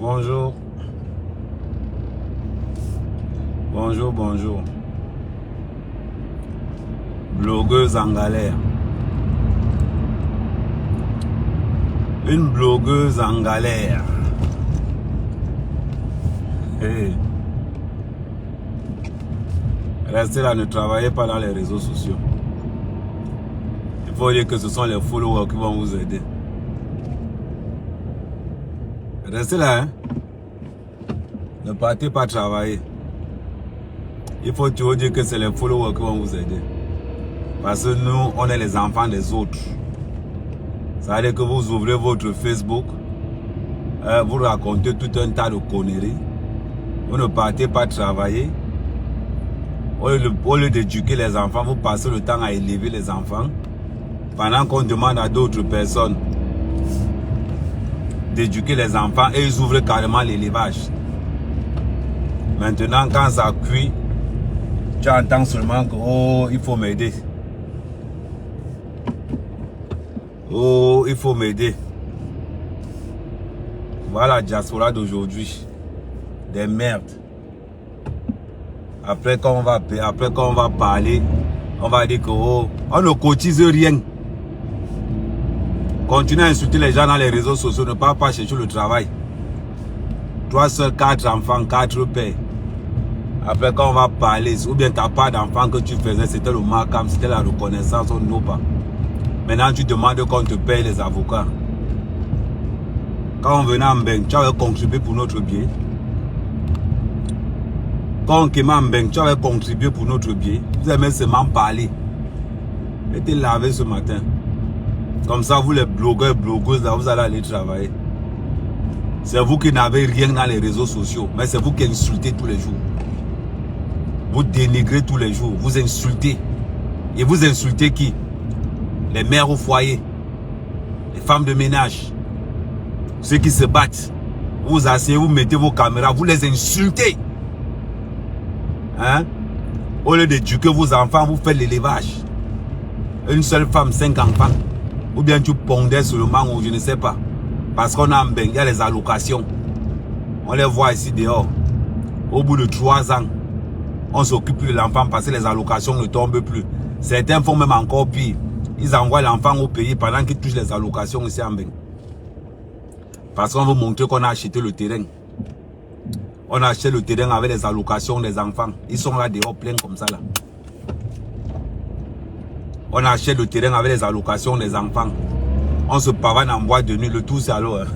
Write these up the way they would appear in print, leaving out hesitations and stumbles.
Bonjour. Bonjour, bonjour. Blogueuse en galère. Une blogueuse en galère. Hey. Restez là, ne travaillez pas dans les réseaux sociaux. Il faut dire que ce sont les followers qui vont vous aider. Restez là, hein. Ne partez pas travailler. Il faut toujours dire que c'est les followers qui vont vous aider. Parce que nous, on est les enfants des autres. Ça veut dire que vous ouvrez votre Facebook, vous racontez tout un tas de conneries. Vous ne partez pas travailler. Au lieu d'éduquer les enfants, vous passez le temps à élever les enfants. Pendant qu'on demande à d'autres personnes d'éduquer les enfants et ils ouvrent carrément l'élevage. Maintenant, quand ça cuit, tu entends seulement que oh, il faut m'aider. Oh, il faut m'aider. Voilà la diaspora d'aujourd'hui. Des merdes. Après quand on va parler, on va dire que oh, on ne cotise rien. Continuez à insulter les gens dans les réseaux sociaux, ne pas chercher le travail. Toi seul, 4 enfants, 4 pères. Après quand on va parler, ou bien t'as pas d'enfants que tu faisais, c'était le marquam, c'était la reconnaissance, on n'a pas. Maintenant tu demandes qu'on te paye les avocats. Quand on venait en Mbeng, tu avais contribué pour notre billet. Quand on quémait en Mbeng, tu avais contribué pour notre billet. Vous aimez seulement parler. Été lavé ce matin. Comme ça, vous les blogueurs, blogueuses, là, vous allez aller travailler. C'est vous qui n'avez rien dans les réseaux sociaux. Mais c'est vous qui insultez tous les jours. Vous dénigrez tous les jours. Vous insultez. Et vous insultez qui? Les mères au foyer. Les femmes de ménage. Ceux qui se battent. Vous vous asseyez, vous mettez vos caméras. Vous les insultez. Hein? Au lieu d'éduquer vos enfants, vous faites l'élevage. Une seule femme, 5 enfants. Ou bien tu pondais seulement ou je ne sais pas. Parce qu'on a en Mbeng, il y a les allocations. On les voit ici dehors. Au bout de 3 ans, on s'occupe plus de l'enfant parce que les allocations ne tombent plus. Certains font même encore pire. Ils envoient l'enfant au pays pendant qu'ils touchent les allocations ici en Mbeng. Parce qu'on veut montrer qu'on a acheté le terrain. On a acheté le terrain avec les allocations des enfants. Ils sont là dehors pleins comme ça là. On achète le terrain avec les allocations des enfants. On se pavane en boîte de nuit. Le tout, c'est alors.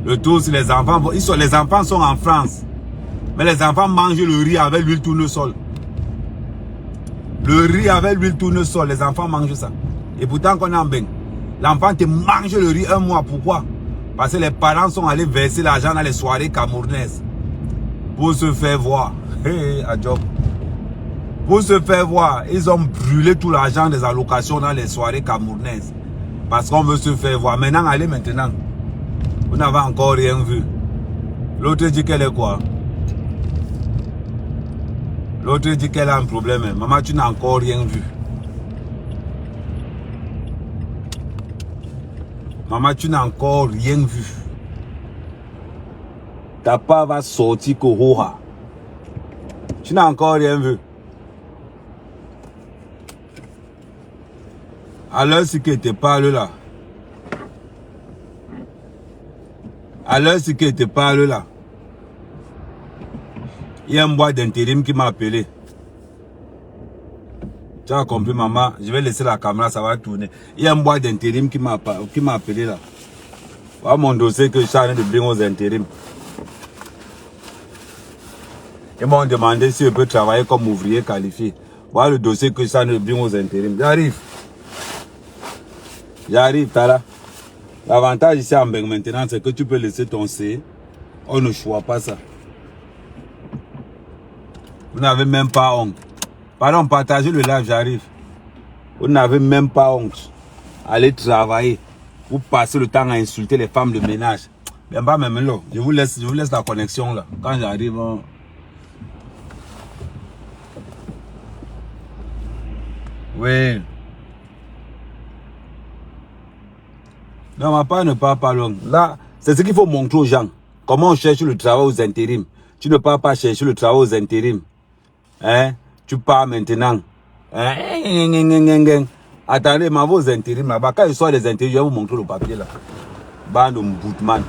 Le tout, c'est les enfants. Les enfants sont en France. Mais les enfants mangent le riz avec l'huile tournesol. Le riz avec l'huile tournesol. Les enfants mangent ça. Et pourtant, qu'on est en Mbeng. L'enfant te mange le riz 1 mois. Pourquoi? Parce que les parents sont allés verser l'argent dans les soirées camerounaises. Pour se faire voir. Adjob. Pour se faire voir, ils ont brûlé tout l'argent des allocations dans les soirées camerounaises. Parce qu'on veut se faire voir. Maintenant, allez maintenant. Vous n'avez encore rien vu. L'autre dit qu'elle est quoi? L'autre dit qu'elle a un problème. Maman, tu n'as encore rien vu. Maman, tu n'as encore rien vu. Ta part va sortir Koroha. Tu n'as encore rien vu. Alors, ce qui te parle là. Alors, ce qui te parle là. Il y a un bois d'intérim qui m'a appelé. Tu as compris, maman? Je vais laisser la caméra, ça va tourner. Il y a un bois d'intérim qui m'a appelé là. Voilà mon dossier que je suis en train de briller aux intérims. Ils m'ont demandé si je peux travailler comme ouvrier qualifié. Voilà le dossier que je suis en train de briller aux intérims. J'arrive. J'arrive, Tara. L'avantage ici en Mbeng maintenant, c'est que tu peux laisser ton C. On ne choisit pas ça. Vous n'avez même pas honte. Pardon, partagez le live, j'arrive. Vous n'avez même pas honte. Allez travailler. Vous passez le temps à insulter les femmes de ménage. Bien pas même là. Je vous laisse la connexion là. Quand j'arrive. Oui. Non, ma part ne parle pas long. Là, c'est ce qu'il faut montrer aux gens. Comment on cherche le travail aux intérims? Tu ne pars pas chercher le travail aux intérims. Hein? Tu pars maintenant. Hein? Attendez, ma vos intérims là-bas. Quand ils sont les intérims, je vais vous montrer le papier là. Bande de boutman.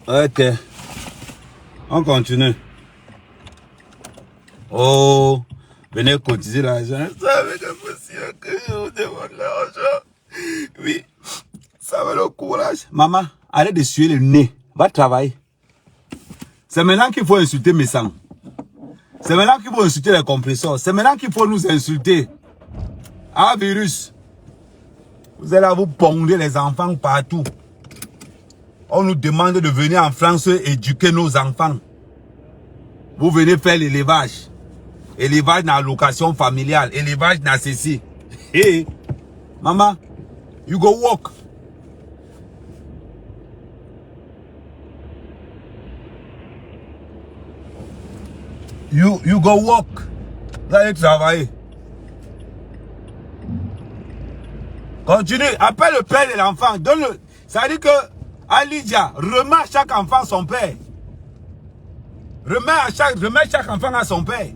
Ok. On continue. Oh, venez cotiser l'argent. Ça avec le monsieur que je vous demande l'argent. Oui, ça va le courage. Maman, arrête de suer le nez. Va travailler. C'est maintenant qu'il faut insulter mes sangs. C'est maintenant qu'il faut insulter les compresseurs. C'est maintenant qu'il faut nous insulter. Ah, virus. Vous allez là vous pondre les enfants partout. On nous demande de venir en France éduquer nos enfants. Vous venez faire l'élevage. Élevage dans la location familiale. Élevage dans ceci. Hey, maman, you go walk. You go walk. Vous allez travailler. Continue. Appelle le père de l'enfant. Donne-le. Ça veut dire que Alidia remet à chaque enfant son père. Remet chaque enfant à son père.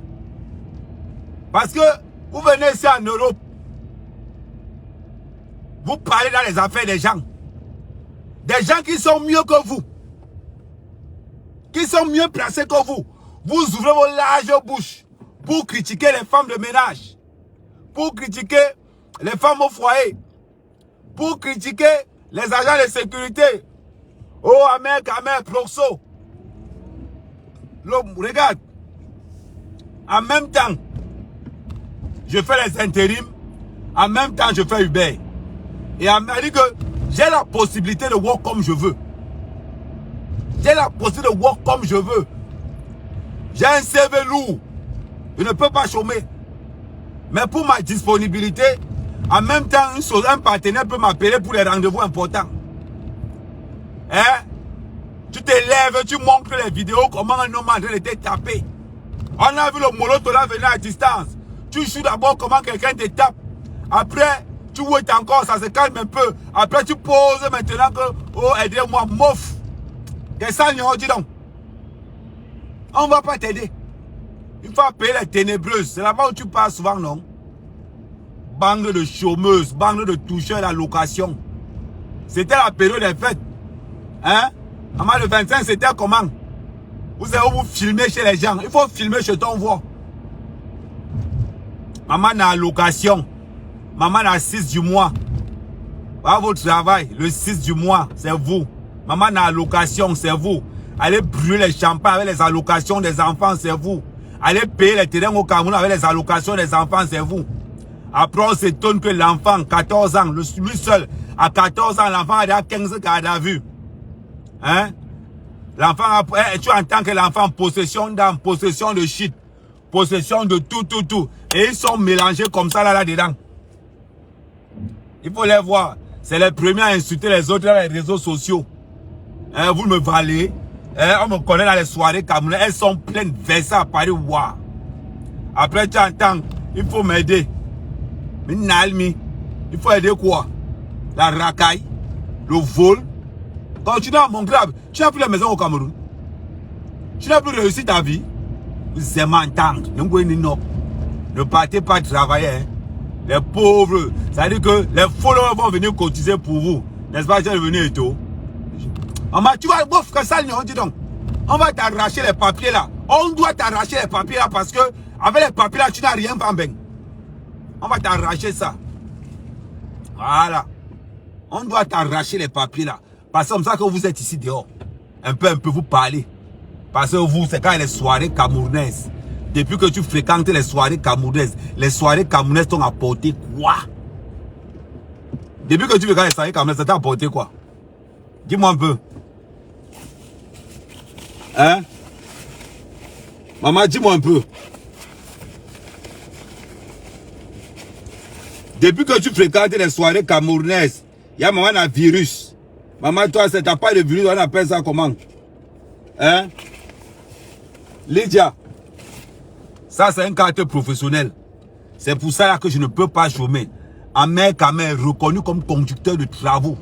Parce que vous venez ici en Europe. Vous parlez dans les affaires des gens. Des gens qui sont mieux que vous. Qui sont mieux placés que vous. Vous ouvrez vos larges bouches pour critiquer les femmes de ménage. Pour critiquer les femmes au foyer. Pour critiquer les agents de sécurité. Oh, Amer, Proxo. Regarde. En même temps, je fais les intérims. En même temps, je fais Uber. Et elle m'a dit que j'ai la possibilité de work comme je veux. J'ai la possibilité de work comme je veux. J'ai un CV lourd. Je ne peux pas chômer. Mais pour ma disponibilité, en même temps, un partenaire peut m'appeler pour les rendez-vous importants. Hein? Tu te lèves, tu montres les vidéos, comment un homme en train de te taper. On a vu le molotov là venir à distance. Tu joues d'abord comment quelqu'un te tape. Après, tu vois encore, ça se calme un peu. Après, tu poses maintenant que, oh, aidez-moi, mof. Qu'est-ce que dis donc? On ne va pas t'aider. Il faut appeler les ténébreuses. C'est là-bas où tu passes souvent, non? Bande de chômeuses, bande de toucheurs à la location. C'était la période des fêtes. Hein? Maman, le 25, c'était comment? Vous allez vous filmer chez les gens. Il faut filmer chez ton voix. Maman dans la location. Maman dans le 6 du mois. Pas votre travail. Le 6 du mois, c'est vous. Maman dans la location, c'est vous. Allez brûler les champagnes avec les allocations des enfants, c'est vous. Allez payer les terrains au Cameroun avec les allocations des enfants, c'est vous. Après, on s'étonne que l'enfant, 14 ans, lui seul, à 14 ans, l'enfant a déjà 15 gardes à vue. Hein? L'enfant, tu entends que l'enfant en possession d'âme, possession de shit, possession de tout. Et ils sont mélangés comme ça là-dedans. Il faut les voir. C'est les premiers à insulter les autres dans les réseaux sociaux. Hein, vous me valez. Hein, on me connaît dans les soirées camerounaises. Elles sont pleines de versets à Paris. Wow. Après, tu entends, il faut m'aider. Il faut aider quoi? La racaille, le vol. Continue à mon grave. Tu n'as plus la maison au Cameroun. Tu n'as plus réussi ta vie. Vous aimez entendre. Ne partez pas travailler. Hein. Les pauvres. Ça veut dire que les followers vont venir cotiser pour vous. N'est-ce pas? J'ai venu et tout. Maman, tu vas bof que ça, dis donc. On va t'arracher les papiers là. On doit t'arracher les papiers là parce que avec les papiers là, tu n'as rien pas bien. On va t'arracher ça. Voilà. On doit t'arracher les papiers là. Parce que c'est comme ça que vous êtes ici dehors. Un peu, vous parlez. Parce que vous, c'est quand les soirées camerounaises. Depuis que tu fréquentes les soirées camerounaises t'ont apporté quoi? Depuis que tu fréquentes les soirées camerounaises, ça t'a apporté quoi? Dis-moi un peu. Hein? Maman, dis-moi un peu. Depuis que tu fréquentes les soirées camerounaises, il y a maman un virus. Maman, toi, t'as pas de virus, on appelle ça comment? Hein? Lydia. Ça, c'est un caractère professionnel. C'est pour ça là que je ne peux pas chômer. Amer Kamer, reconnu comme conducteur de travaux.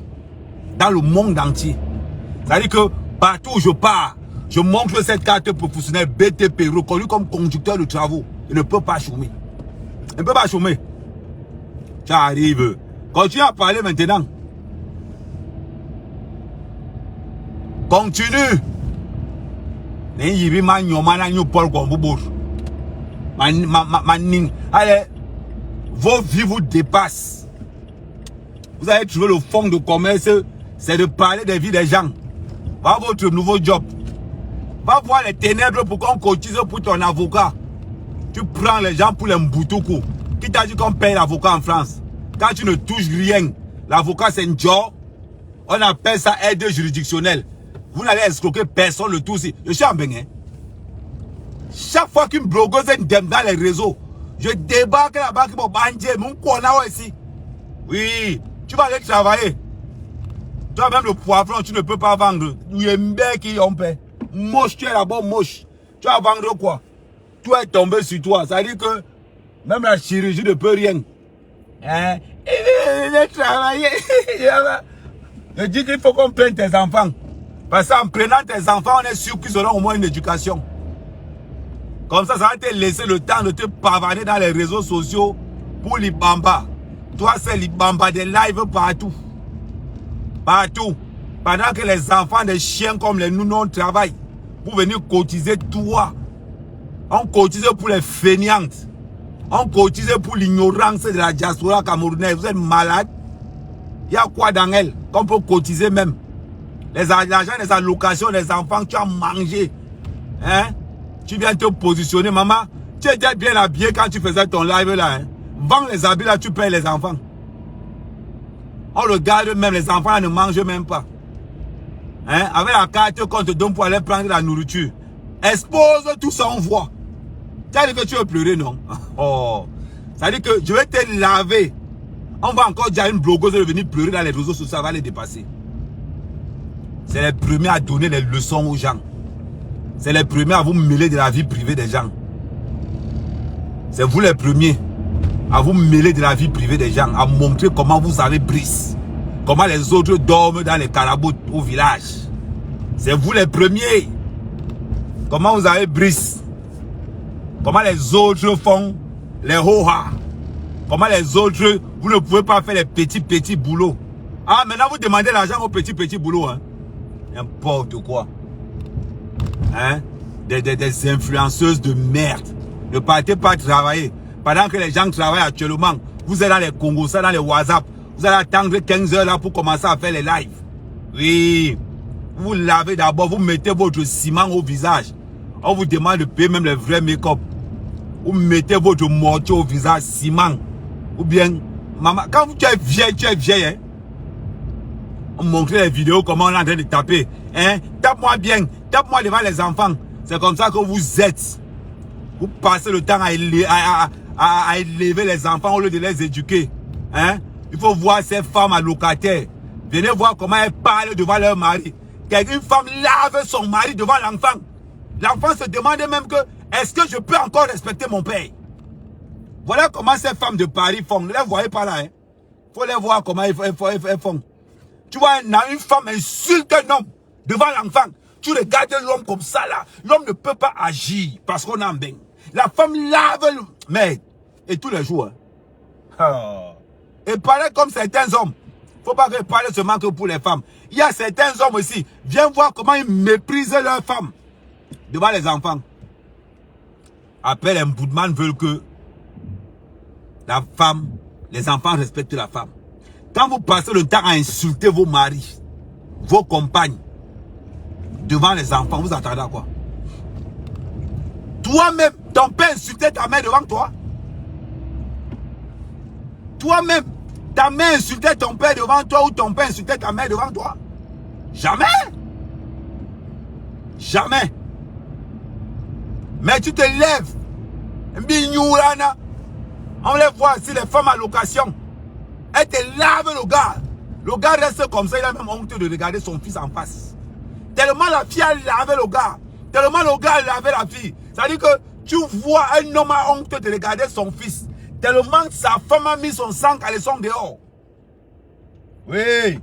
Dans le monde entier. C'est-à-dire que partout où je pars, je montre cette carte professionnelle BTP, reconnu comme conducteur de travaux. Il ne peut pas chômer. Il ne peut pas chômer. Tu arrives. Continue à parler maintenant. Continue. Allez, vos vies vous dépassent. Vous avez trouvé le fond de commerce, c'est de parler des vies des gens. Va votre nouveau job. Va voir les ténèbres pour qu'on cotise pour ton avocat. Tu prends les gens pour les mboutoukou. Qui t'a dit qu'on paye l'avocat en France? Quand tu ne touches rien, l'avocat c'est un job. On appelle ça aide juridictionnelle. Vous n'allez escroquer personne le tout aussi. Je suis en Bénin. Chaque fois qu'une blogueuse est dans les réseaux, je débarque là-bas qui m'a bandé, mon connard ici. Oui, tu vas aller travailler. Toi même le poivron, tu ne peux pas vendre. Il y a un bec qui en paie. Moche, tu es là-bas, moche. Tu vas vendre quoi? Tout est tombé sur toi. Ça veut dire que même la chirurgie ne peut rien. Hein? Il est travaillé. Je dis qu'il faut qu'on prenne tes enfants. Parce qu'en prenant tes enfants, on est sûr qu'ils auront au moins une éducation. Comme ça va te laisser le temps de te pavaner dans les réseaux sociaux pour l'Ibamba. Toi, c'est l'Ibamba des lives partout. Partout. Pendant que les enfants des chiens comme les nounons travaillent pour venir cotiser toi. On cotise pour les fainéantes. On cotise pour l'ignorance de la diaspora camerounaise. Vous êtes malade. Il y a quoi dans elle qu'on peut cotiser même? L'argent des allocations des enfants, tu as mangé. Hein? Tu viens te positionner, maman. Tu étais bien habillé quand tu faisais ton live là. Hein? Vends les habits là, tu payes les enfants. On regarde même, les enfants là, ne mangent même pas. Hein? Avec la carte qu'on te donne pour aller prendre la nourriture. Expose tout ça, on voit. Tu as dit que tu veux pleurer, non? Oh. Ça veut dire que je vais te laver. On va encore dire à une blogueuse de venir pleurer dans les réseaux sociaux, ça va les dépasser. C'est les premiers à donner les leçons aux gens. C'est les premiers à vous mêler de la vie privée des gens. C'est vous les premiers à vous mêler de la vie privée des gens, à montrer comment vous avez brise. Comment les autres dorment dans les carabous au village. C'est vous les premiers. Comment vous avez brise. Comment les autres font les ho-ha. Comment les autres, vous ne pouvez pas faire les petits boulots. Ah, maintenant vous demandez l'argent aux petits boulots. Hein. N'importe quoi. Hein? Des influenceuses de merde. Ne partez pas travailler. Pendant que les gens travaillent actuellement, vous êtes dans les Congos, dans les WhatsApp. Vous allez attendre 15 heures là pour commencer à faire les lives. Oui. Vous lavez d'abord, vous mettez votre ciment au visage. On vous demande de payer même les vrais make-up. Vous mettez votre mortier au visage, ciment. Ou bien, maman, quand tu es vieille, hein. On montre les vidéos, comment on est en train de taper. Hein? Tape-moi bien, tape-moi devant les enfants. C'est comme ça que vous êtes. Vous passez le temps à élever les enfants au lieu de les éduquer. Hein? Il faut voir ces femmes allocataires. Venez voir comment elles parlent devant leur mari. Une femme lave son mari devant l'enfant. L'enfant se demande même que, est-ce que je peux encore respecter mon père? Voilà comment ces femmes de Paris font. Ne les voyez pas là. Hein? Faut les voir comment elles font. Tu vois, une femme insulte un homme devant l'enfant. Tu regardes l'homme comme ça là. L'homme ne peut pas agir parce qu'on en baigne. La femme lave le... Mais, et tous les jours. Hein. Et parler comme certains hommes. Faut pas que parler seulement que pour les femmes. Il y a certains hommes aussi. Viens voir comment ils méprisent leurs femmes devant les enfants. Après, les Mboudman veulent que la femme, les enfants respectent la femme. Quand vous passez le temps à insulter vos maris, vos compagnes, devant les enfants, vous attendez à quoi? Toi-même, ton père insultait ta mère devant toi. Toi-même, ta mère insultait ton père devant toi ou ton père insultait ta mère devant toi. Jamais. Jamais. Mais tu te lèves. On les voit ici, les femmes à location. Elles te lavent le gars. Le gars reste comme ça, il a même honte de regarder son fils en face. Tellement la fille a lavé le gars. Tellement le gars a lavé la fille. Ça veut dire que tu vois un homme a honte de regarder son fils. Tellement sa femme a mis son sang caleçon dehors. Oui.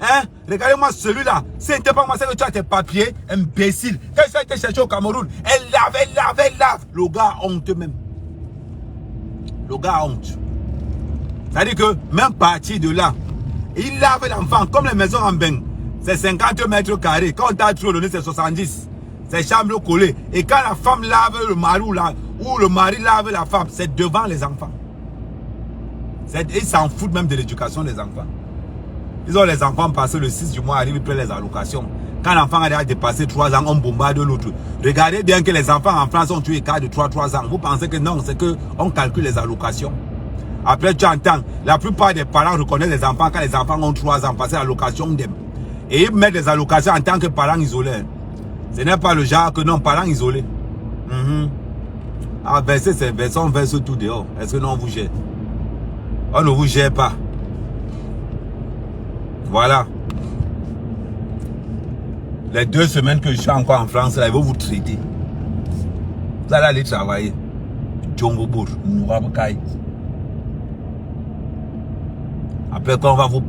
Hein? Regardez-moi celui-là. Si ce n'était pas moi, c'est que tu as tes papiers, imbécile. Quand ça a été cherché au Cameroun, elle lave. Le gars a honte même. Le gars a honte. Ça veut dire que même parti de là, il lave l'enfant comme les maisons en bain. c'est 50 mètres carrés. Quand on t'a trop donné, c'est 70. C'est chambre collée. Et quand la femme lave le mari ou le mari lave la femme, c'est devant les enfants. Ils s'en foutent même de l'éducation des enfants. Ils ont les enfants passés le 6 du mois, arrivent, ils prennent les allocations. Quand l'enfant a déjà dépassé 3 ans, on bombarde l'autre. Regardez bien que les enfants en France ont tué cas de 3 ans. Vous pensez que non, c'est qu'on calcule les allocations. Après, tu entends, la plupart des parents reconnaissent les enfants quand les enfants ont 3 ans, parce que l'allocation d'aime. Et ils mettent des allocations en tant que parents isolés. Ce n'est pas le genre que non, parents isolés. Ah, verser, c'est verser, on verse tout dehors. Est-ce que non, on vous gère? On ne vous gère pas. Voilà. Les 2 semaines que je suis encore en France, là, ils vont vous traiter. Vous allez aller travailler. Après, quand on va vous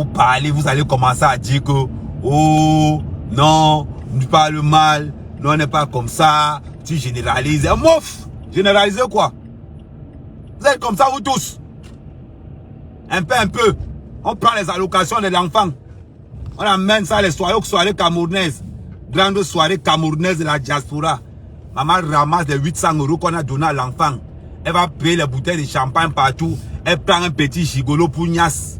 parler, vous allez commencer à dire que, oh, non, tu parles mal, non, on n'est pas comme ça, tu généralises. Mouf! Généralisez quoi? Vous êtes comme ça, vous tous. Un peu. On prend les allocations des enfants. On amène ça les soirées camerounaises. Grande soirée camerounaise de la diaspora. Maman ramasse les 800 € qu'on a donné à l'enfant. Elle va payer les bouteilles de champagne partout. Elle prend un petit gigolo pour Nias.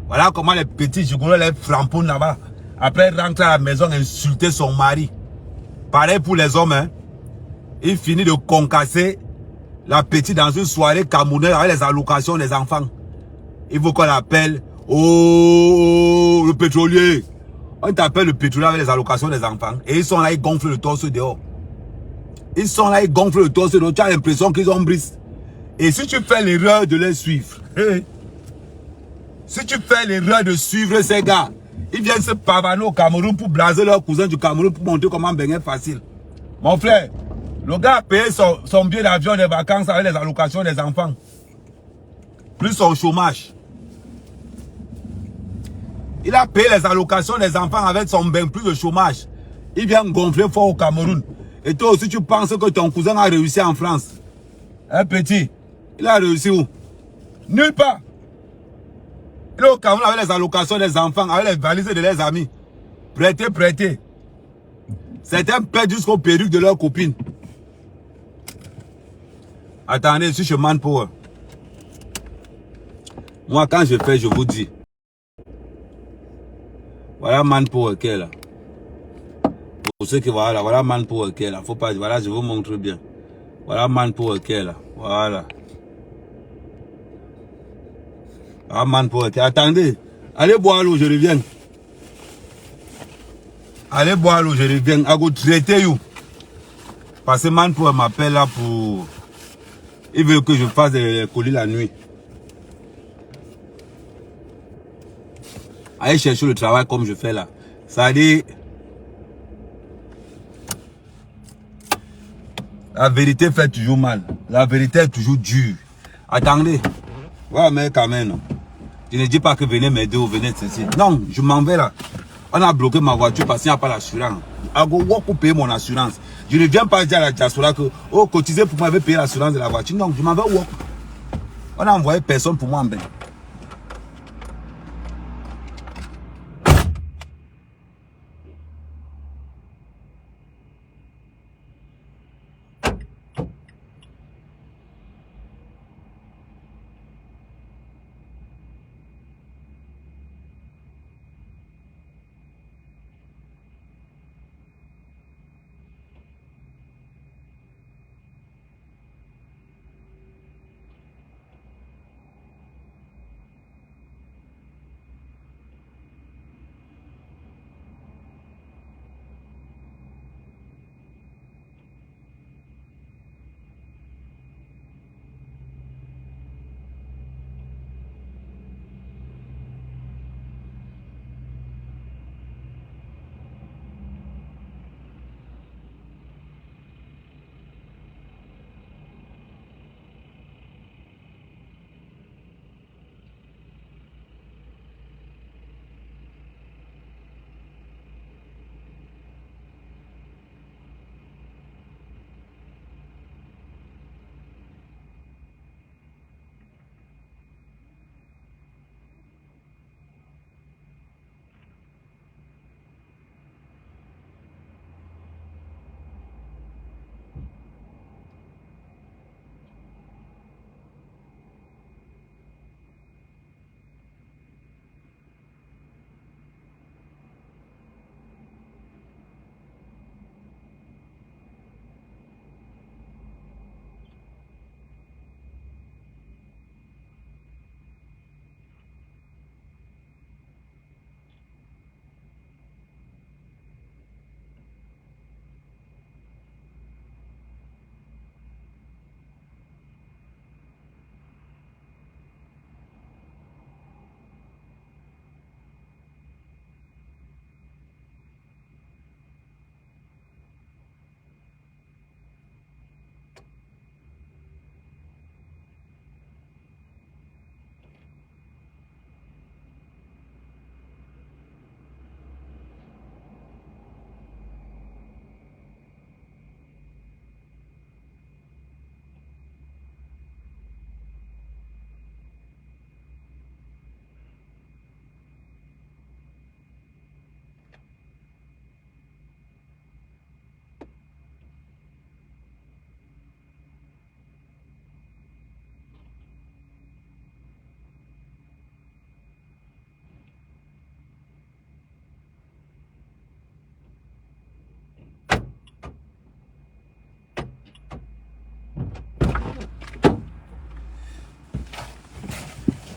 Voilà comment les petits gigolos les framponnent là-bas. Après, elle rentre à la maison insulter son mari. Pareil pour les hommes. Hein. Il finit de concasser la petite dans une soirée camerounaise avec les allocations des enfants. Il faut qu'on l'appelle. Oh, le pétrolier. On t'appelle le pétrolier avec les allocations des enfants. Et ils sont là, ils gonflent le torse dehors. Ils sont là, ils gonflent le torse dehors. Tu as l'impression qu'ils ont brisé. Et si tu fais l'erreur de les suivre, si tu fais l'erreur de suivre ces gars, ils viennent se pavaner au Cameroun pour blaser leurs cousins du Cameroun pour montrer comment baigner facile. Mon frère, le gars a payé son billet d'avion des vacances avec les allocations des enfants. Plus son chômage. Il a payé les allocations des enfants avec son bain, plus de chômage. Il vient gonfler fort au Cameroun. Et toi aussi, tu penses que ton cousin a réussi en France. Un petit, il a réussi où? Nulle part. Il est au Cameroun avec les allocations des enfants, avec les valises de leurs amis. Prêtez. Certains perdent jusqu'au perruque de leurs copines. Attendez, je suis chez Manpower. Moi, quand je fais, je vous dis. Voilà Manpower qui est là. Pour ceux qui voient là, voilà Manpower qui est là. Faut pas, voilà, je vous montre bien. Voilà Manpower qui est là. Voilà. Ah, Manpower qui est. Attendez. Allez boire l'eau, je reviens. Allez boire l'eau, je reviens. À vous traiter, you. Parce que Manpower m'appelle là pour. Il veut que je fasse des colis la nuit. Allez chercher le travail comme je fais là. Ça dit. La vérité fait toujours mal. La vérité est toujours dure. Attendez. Voilà, mais quand même. Je ne dis pas que venez m'aider ou venez ceci. Non, je m'en vais là. On a bloqué ma voiture parce qu'il n'y a pas l'assurance. Je vais pour payer mon assurance. Je ne viens pas dire à la diaspora que, oh, cotisez pour moi, je vais payer l'assurance de la voiture. Non, je m'en vais où? On a envoyé personne pour moi en bain.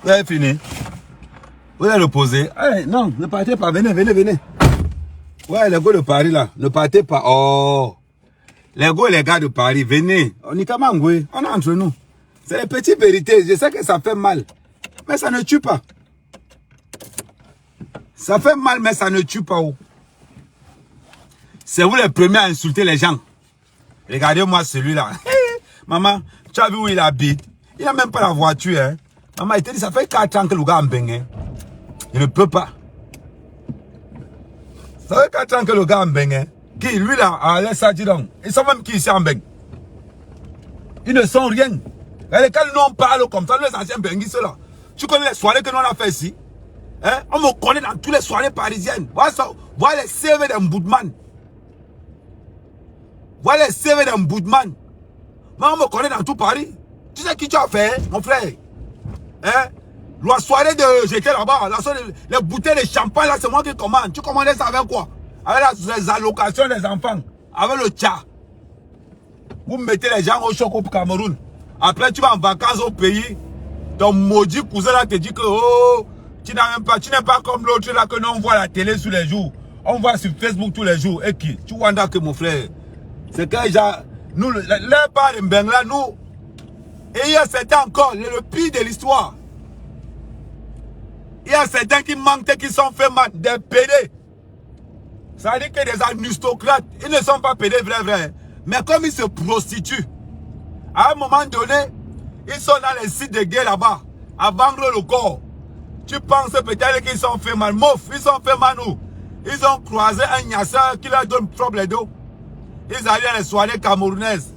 Vous avez fini. Vous allez le poser. Hey, non, ne partez pas. Venez, venez, venez. Ouais, les gars de Paris là. Ne partez pas. Oh. Les gars de Paris, venez. On est comme on est entre nous. C'est les petites vérités. Je sais que ça fait mal. Mais ça ne tue pas. Ça fait mal, mais ça ne tue pas. C'est vous les premiers à insulter les gens. Regardez-moi celui-là. Maman, tu as vu où il habite? Il n'a même pas la voiture. Hein? Maman, il te dit, ça fait 4 ans que le gars a bengue. Il ne peut pas. Ça fait 4 ans que le gars a bengue. Qui, lui là, laisse ça, dis donc. Ils sont même qui ici en bengue. Ils ne sont rien. Regardez, quand nous on parle comme ça, les anciens benguistes là. Tu connais les soirées que nous on a fait ici? Hein? On me connaît dans toutes les soirées parisiennes. Voilà les CV d'un Boudman. Voilà les CV d'un Boudman. Moi, on me connaît dans tout Paris. Tu sais qui tu as fait, mon frère? Hein? La soirée de... J'étais là-bas. Les bouteilles de champagne, là, c'est moi qui commande. Tu commandais ça avec quoi? Avec les allocations des enfants. Avec le tcha. Vous mettez les gens au choc au Cameroun. Après, tu vas en vacances au pays. Ton maudit cousin là te dit que... Oh, tu n'es pas comme l'autre là que nous on voit à la télé tous les jours. On voit sur Facebook tous les jours. Et qui? Tu vois que mon frère. C'est que nous, leur part de Mbengla, nous, et il y a certains encore, le pire de l'histoire. Il y a certains qui manquent, qui sont faits mal, des pédés. Ça veut dire que des aristocrates, ils ne sont pas pédés vrai. Mais comme ils se prostituent, à un moment donné, ils sont dans les sites de guerre là-bas, à vendre le corps. Tu penses peut-être qu'ils sont faits mal. Mouf, ils sont faits mal où? Ils ont croisé un nyasseur qui leur donne propre les dos. Ils arrivent à les soirées camerounaises.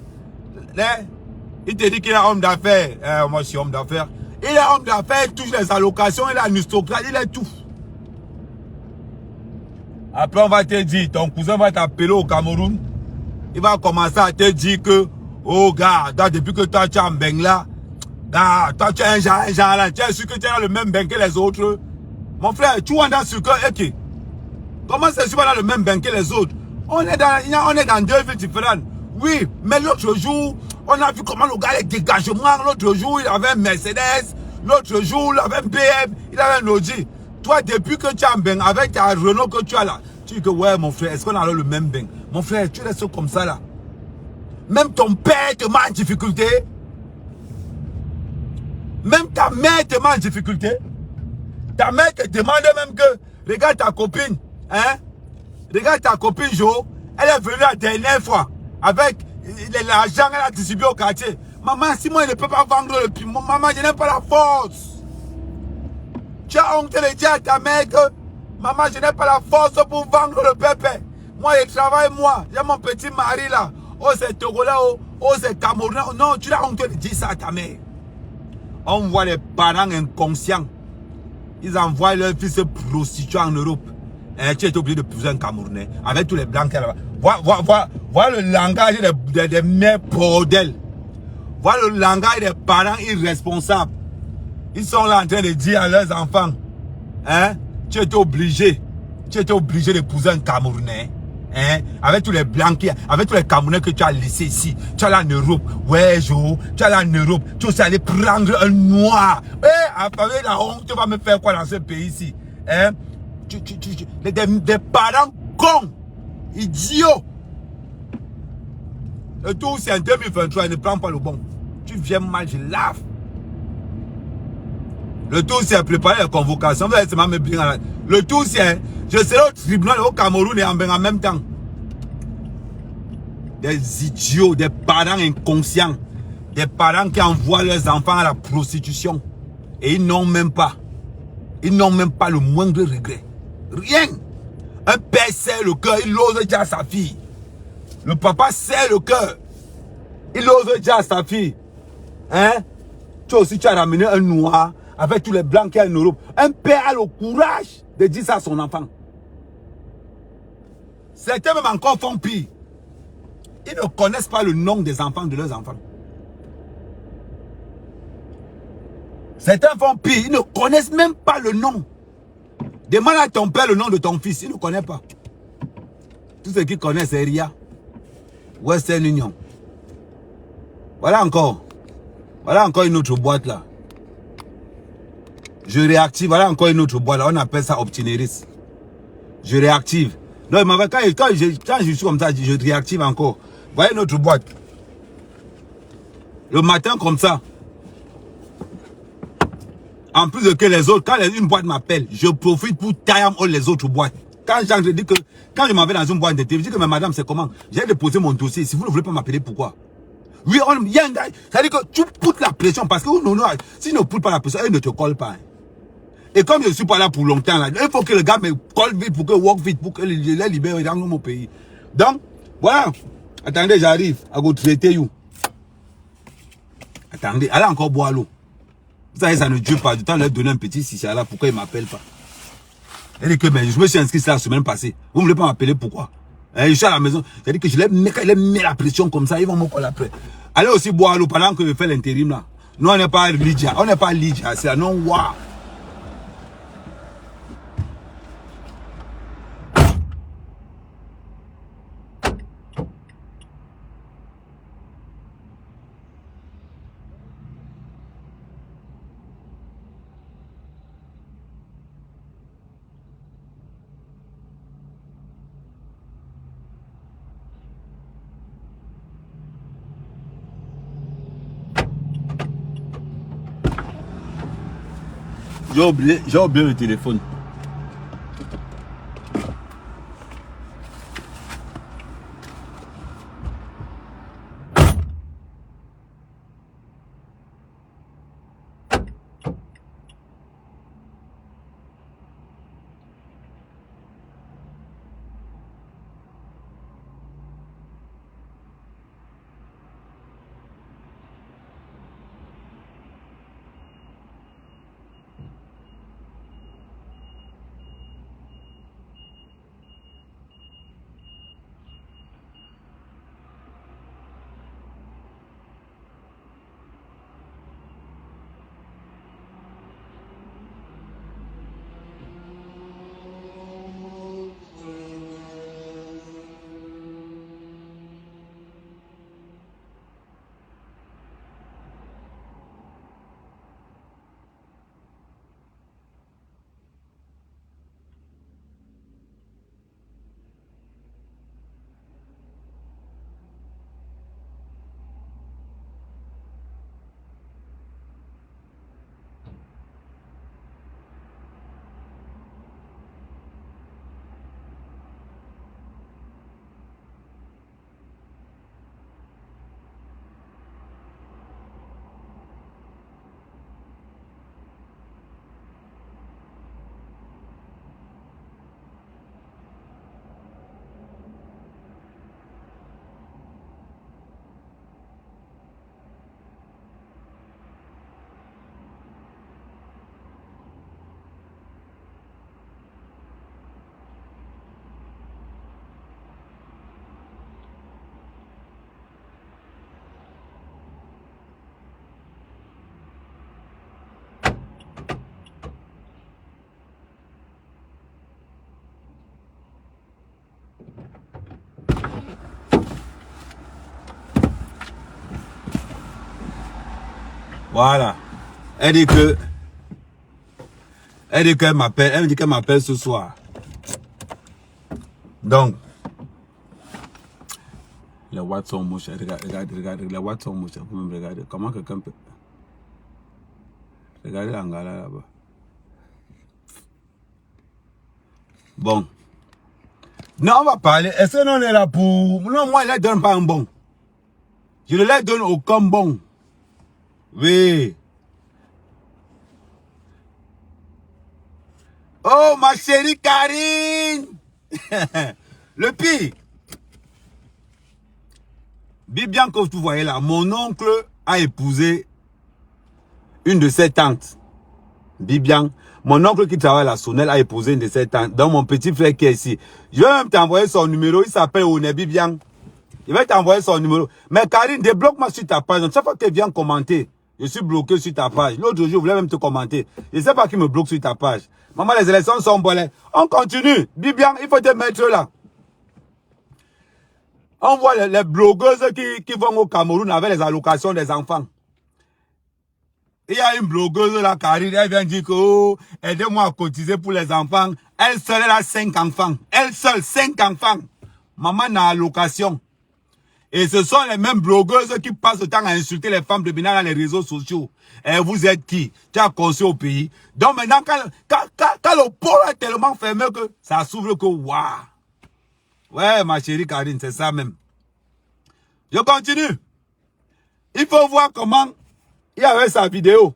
Il te dit qu'il est homme d'affaires. Moi, je suis homme d'affaires. Il est homme d'affaires, il touche les allocations, il est aristocrate, il est tout. Après, on va te dire, ton cousin va t'appeler au Cameroun. Il va commencer à te dire que, oh gars, depuis que toi tu es en Bengla, gars, toi tu es un genre là, tu es sûr que tu es dans le même bain que les autres. Mon frère, tu vois dans ce que, ok. Comment c'est sûr dans le même bain que les autres? On est dans deux villes différentes. Oui, mais l'autre jour, on a vu comment le gars a les dégagements. L'autre jour, il avait un Mercedes. L'autre jour, il avait un BM. Il avait un Audi. Toi, depuis que tu as un bain avec ta Renault que tu as là, tu dis que ouais, mon frère, est-ce qu'on a le même bain? Mon frère, tu restes comme ça là. Même ton père te met en difficulté. Même ta mère te met en difficulté. Ta mère te demande même que, regarde ta copine, hein? Regarde ta copine Jo, elle est venue la dernière fois avec l'argent qu'elle a distribué au quartier. Maman, si moi je ne peux pas vendre le piment, maman, je n'ai pas la force. Tu as honte de dire à ta mère que maman, je n'ai pas la force pour vendre le pépé. Moi, je travaille, moi. J'ai mon petit mari là. Oh, c'est Togolais, oh, c'est Camerounais. Non, tu as honte de dire ça à ta mère. On voit les parents inconscients. Ils envoient leurs fils se prostituer en Europe. Et tu es obligé de pousser un Camerounais avec tous les blancs qu'il y a là-bas. Voilà le langage des mères bordel. Voilà le langage des parents irresponsables. Ils sont là en train de dire à leurs enfants, hein, tu es obligé d'épouser un Camerounais. Hein, avec tous les blancs, avec tous les Camerounais que tu as laissés ici. Tu es allé en Europe. Ouais, Jo, tu es allé en Europe. Tu es aussi allé prendre un noir. Avec la honte, tu vas me faire quoi dans ce pays ici? Hein? Des parents cons, idiots. Le tout, c'est en 2023, ne prends pas le bon. Tu viens mal, je lave. Le tout, c'est préparer la convocation. Le tout, c'est, je serai au tribunal au Cameroun et en même temps. Des idiots, des parents inconscients. Des parents qui envoient leurs enfants à la prostitution. Et ils n'ont même pas. Ils n'ont même pas le moindre regret. Rien. Un père serre le cœur, il ose dire à sa fille. Le papa serre le cœur. Il ose dire à sa fille. Hein? Toi aussi, tu as ramené un noir avec tous les blancs qui sont en Europe. Un père a le courage de dire ça à son enfant. Certains même encore font pire. Ils ne connaissent pas le nom des enfants de leurs enfants. Certains font pire. Ils ne connaissent même pas le nom. Demande à ton père le nom de ton fils. Il ne connaît pas. Tout ce qu'il connaît, c'est RIA. Western Union. Voilà encore. Voilà encore une autre boîte là. Je réactive. Voilà encore une autre boîte. Là, on appelle ça Optineris. Je réactive. Non, quand je suis comme ça, je réactive encore. Voilà une autre boîte. Le matin comme ça. En plus de que les autres, quand une boîte m'appelle, je profite pour tailler les autres boîtes. Quand je dis que, quand je m'en vais dans une boîte de télé, je dis que mais madame, c'est comment? J'ai déposé mon dossier. Si vous ne voulez pas m'appeler, pourquoi? Oui, il y a un gars, ça veut dire que tu poutes la pression parce que si tu ne poutes pas la pression, elle ne te colle pas. Hein. Et comme je ne suis pas là pour longtemps, là, il faut que le gars me colle vite pour que walk vite, pour que les libère dans mon pays. Donc, voilà. Attendez, j'arrive à vous traiter you. Attendez, allez encore boire l'eau. Vous savez, ça ne dure pas. Du temps, leur donner un petit chicha là, pourquoi il ne m'appelle pas? Elle dit que mais je me suis inscrit la semaine passée. Vous ne voulez pas m'appeler, pourquoi? Je suis à la maison. J'ai dit que je les mets la pression comme ça, ils vont me coller après. Allez aussi boire l'eau pendant que je fais l'intérim là. Nous, on n'est pas Lydia. On n'est pas Lydia. C'est un nom waouh. J'ai oublié le téléphone. Voilà. Elle dit qu'elle m'appelle. Elle me dit qu'elle m'appelle ce soir. Donc, les watts sont moches. Regarde, les watts sont moches. Vous me regardez. Comment quelqu'un peut... Regardez l'angala là-bas. Bon. Non, on va parler. Est-ce que non, on est là pour... Non, moi, je ne leur donne pas un bon. Je ne leur donne aucun bon. Oui. Oh, ma chérie Karine. Le pire. Bien que vous voyez là, mon oncle a épousé une de ses tantes. Bibian. Mon oncle qui travaille à la Sonnelle a épousé une de ses tantes. Donc mon petit frère qui est ici. Je vais même t'envoyer son numéro. Il s'appelle Oné Bibian. Je vais t'envoyer son numéro. Mais Karine, débloque-moi sur ta page. Chaque fois qu'elle vient commenter, je suis bloqué sur ta page. L'autre jour, je voulais même te commenter. Je ne sais pas qui me bloque sur ta page. Maman, les élections sont bonnes. On continue. Bibian, il faut te mettre là. On voit les blogueuses qui vont au Cameroun avec les allocations des enfants. Il y a une blogueuse, la Karine, elle vient dire que, oh, aidez-moi à cotiser pour les enfants. Elle seule, elle a 5 enfants. Elle seule, 5 enfants. Maman n'a allocation. Et ce sont les mêmes blogueuses qui passent le temps à insulter les femmes de Bénin dans les réseaux sociaux. Et vous êtes qui? Tu as construit au pays. Donc maintenant, quand le pôle est tellement fermé que ça s'ouvre que, waouh. Ouais, ma chérie Karine, c'est ça même. Je continue. Il faut voir comment il y avait sa vidéo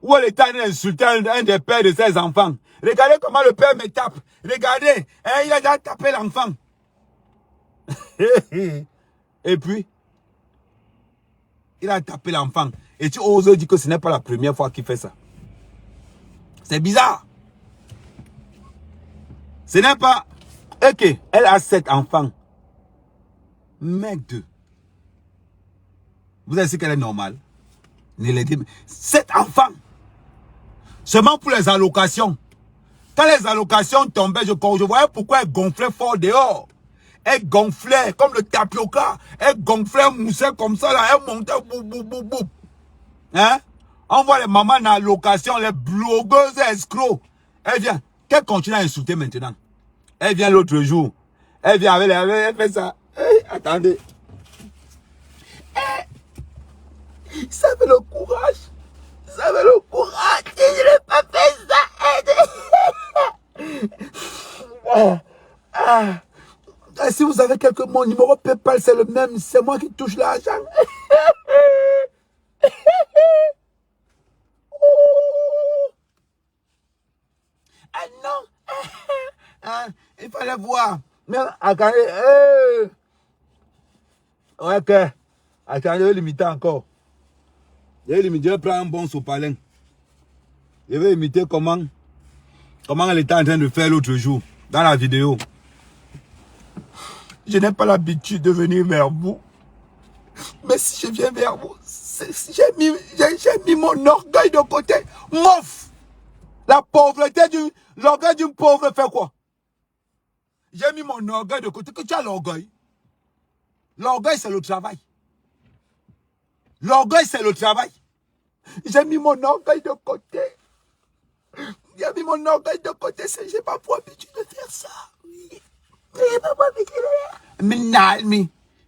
où l'État insultait un des pères de ses enfants. Regardez comment le père me tape. Regardez, il a déjà tapé l'enfant. Et puis, il a tapé l'enfant. Et tu oses dire que ce n'est pas la première fois qu'il fait ça. C'est bizarre. Ce n'est pas... Ok, elle a 7 enfants. Mec de... Vous avez dit qu'elle est normale. 7 enfants. Seulement pour les allocations. Quand les allocations tombaient, je voyais pourquoi elle gonflait fort dehors. Elle gonflait comme le tapioca. Elle gonflait, moussait comme ça. Là, elle montait. Bou, bou, bou, bou. Hein? On voit les mamans en allocation, les blogueuses escrocs. Elle vient. Qu'elle continue à insulter maintenant. Elle vient l'autre jour. Elle vient avec elle fait ça. Hey, attendez. Ça fait le courage. Ça fait le courage. Et je n'ai pas fait ça. Si vous avez mon numéro PayPal, c'est le même. C'est moi qui touche l'argent. Ah non. Il fallait voir. Mais attendez. Ouais, que. Attendez, je vais limiter encore. Je vais prendre un bon sopalin. Je vais imiter comment elle était en train de faire l'autre jour, dans la vidéo. Je n'ai pas l'habitude de venir vers vous. Mais si je viens vers vous, j'ai mis mon orgueil de côté. Mouf! La pauvreté l'orgueil d'une pauvre fait quoi? J'ai mis mon orgueil de côté. Que tu as l'orgueil? L'orgueil, c'est le travail. L'orgueil, c'est le travail. J'ai mis mon orgueil de côté. J'ai mis mon orgueil de côté. Je n'ai pas pour habitude de faire ça. Oui. Je n'ai pas pour habitude de faire ça. Mais non,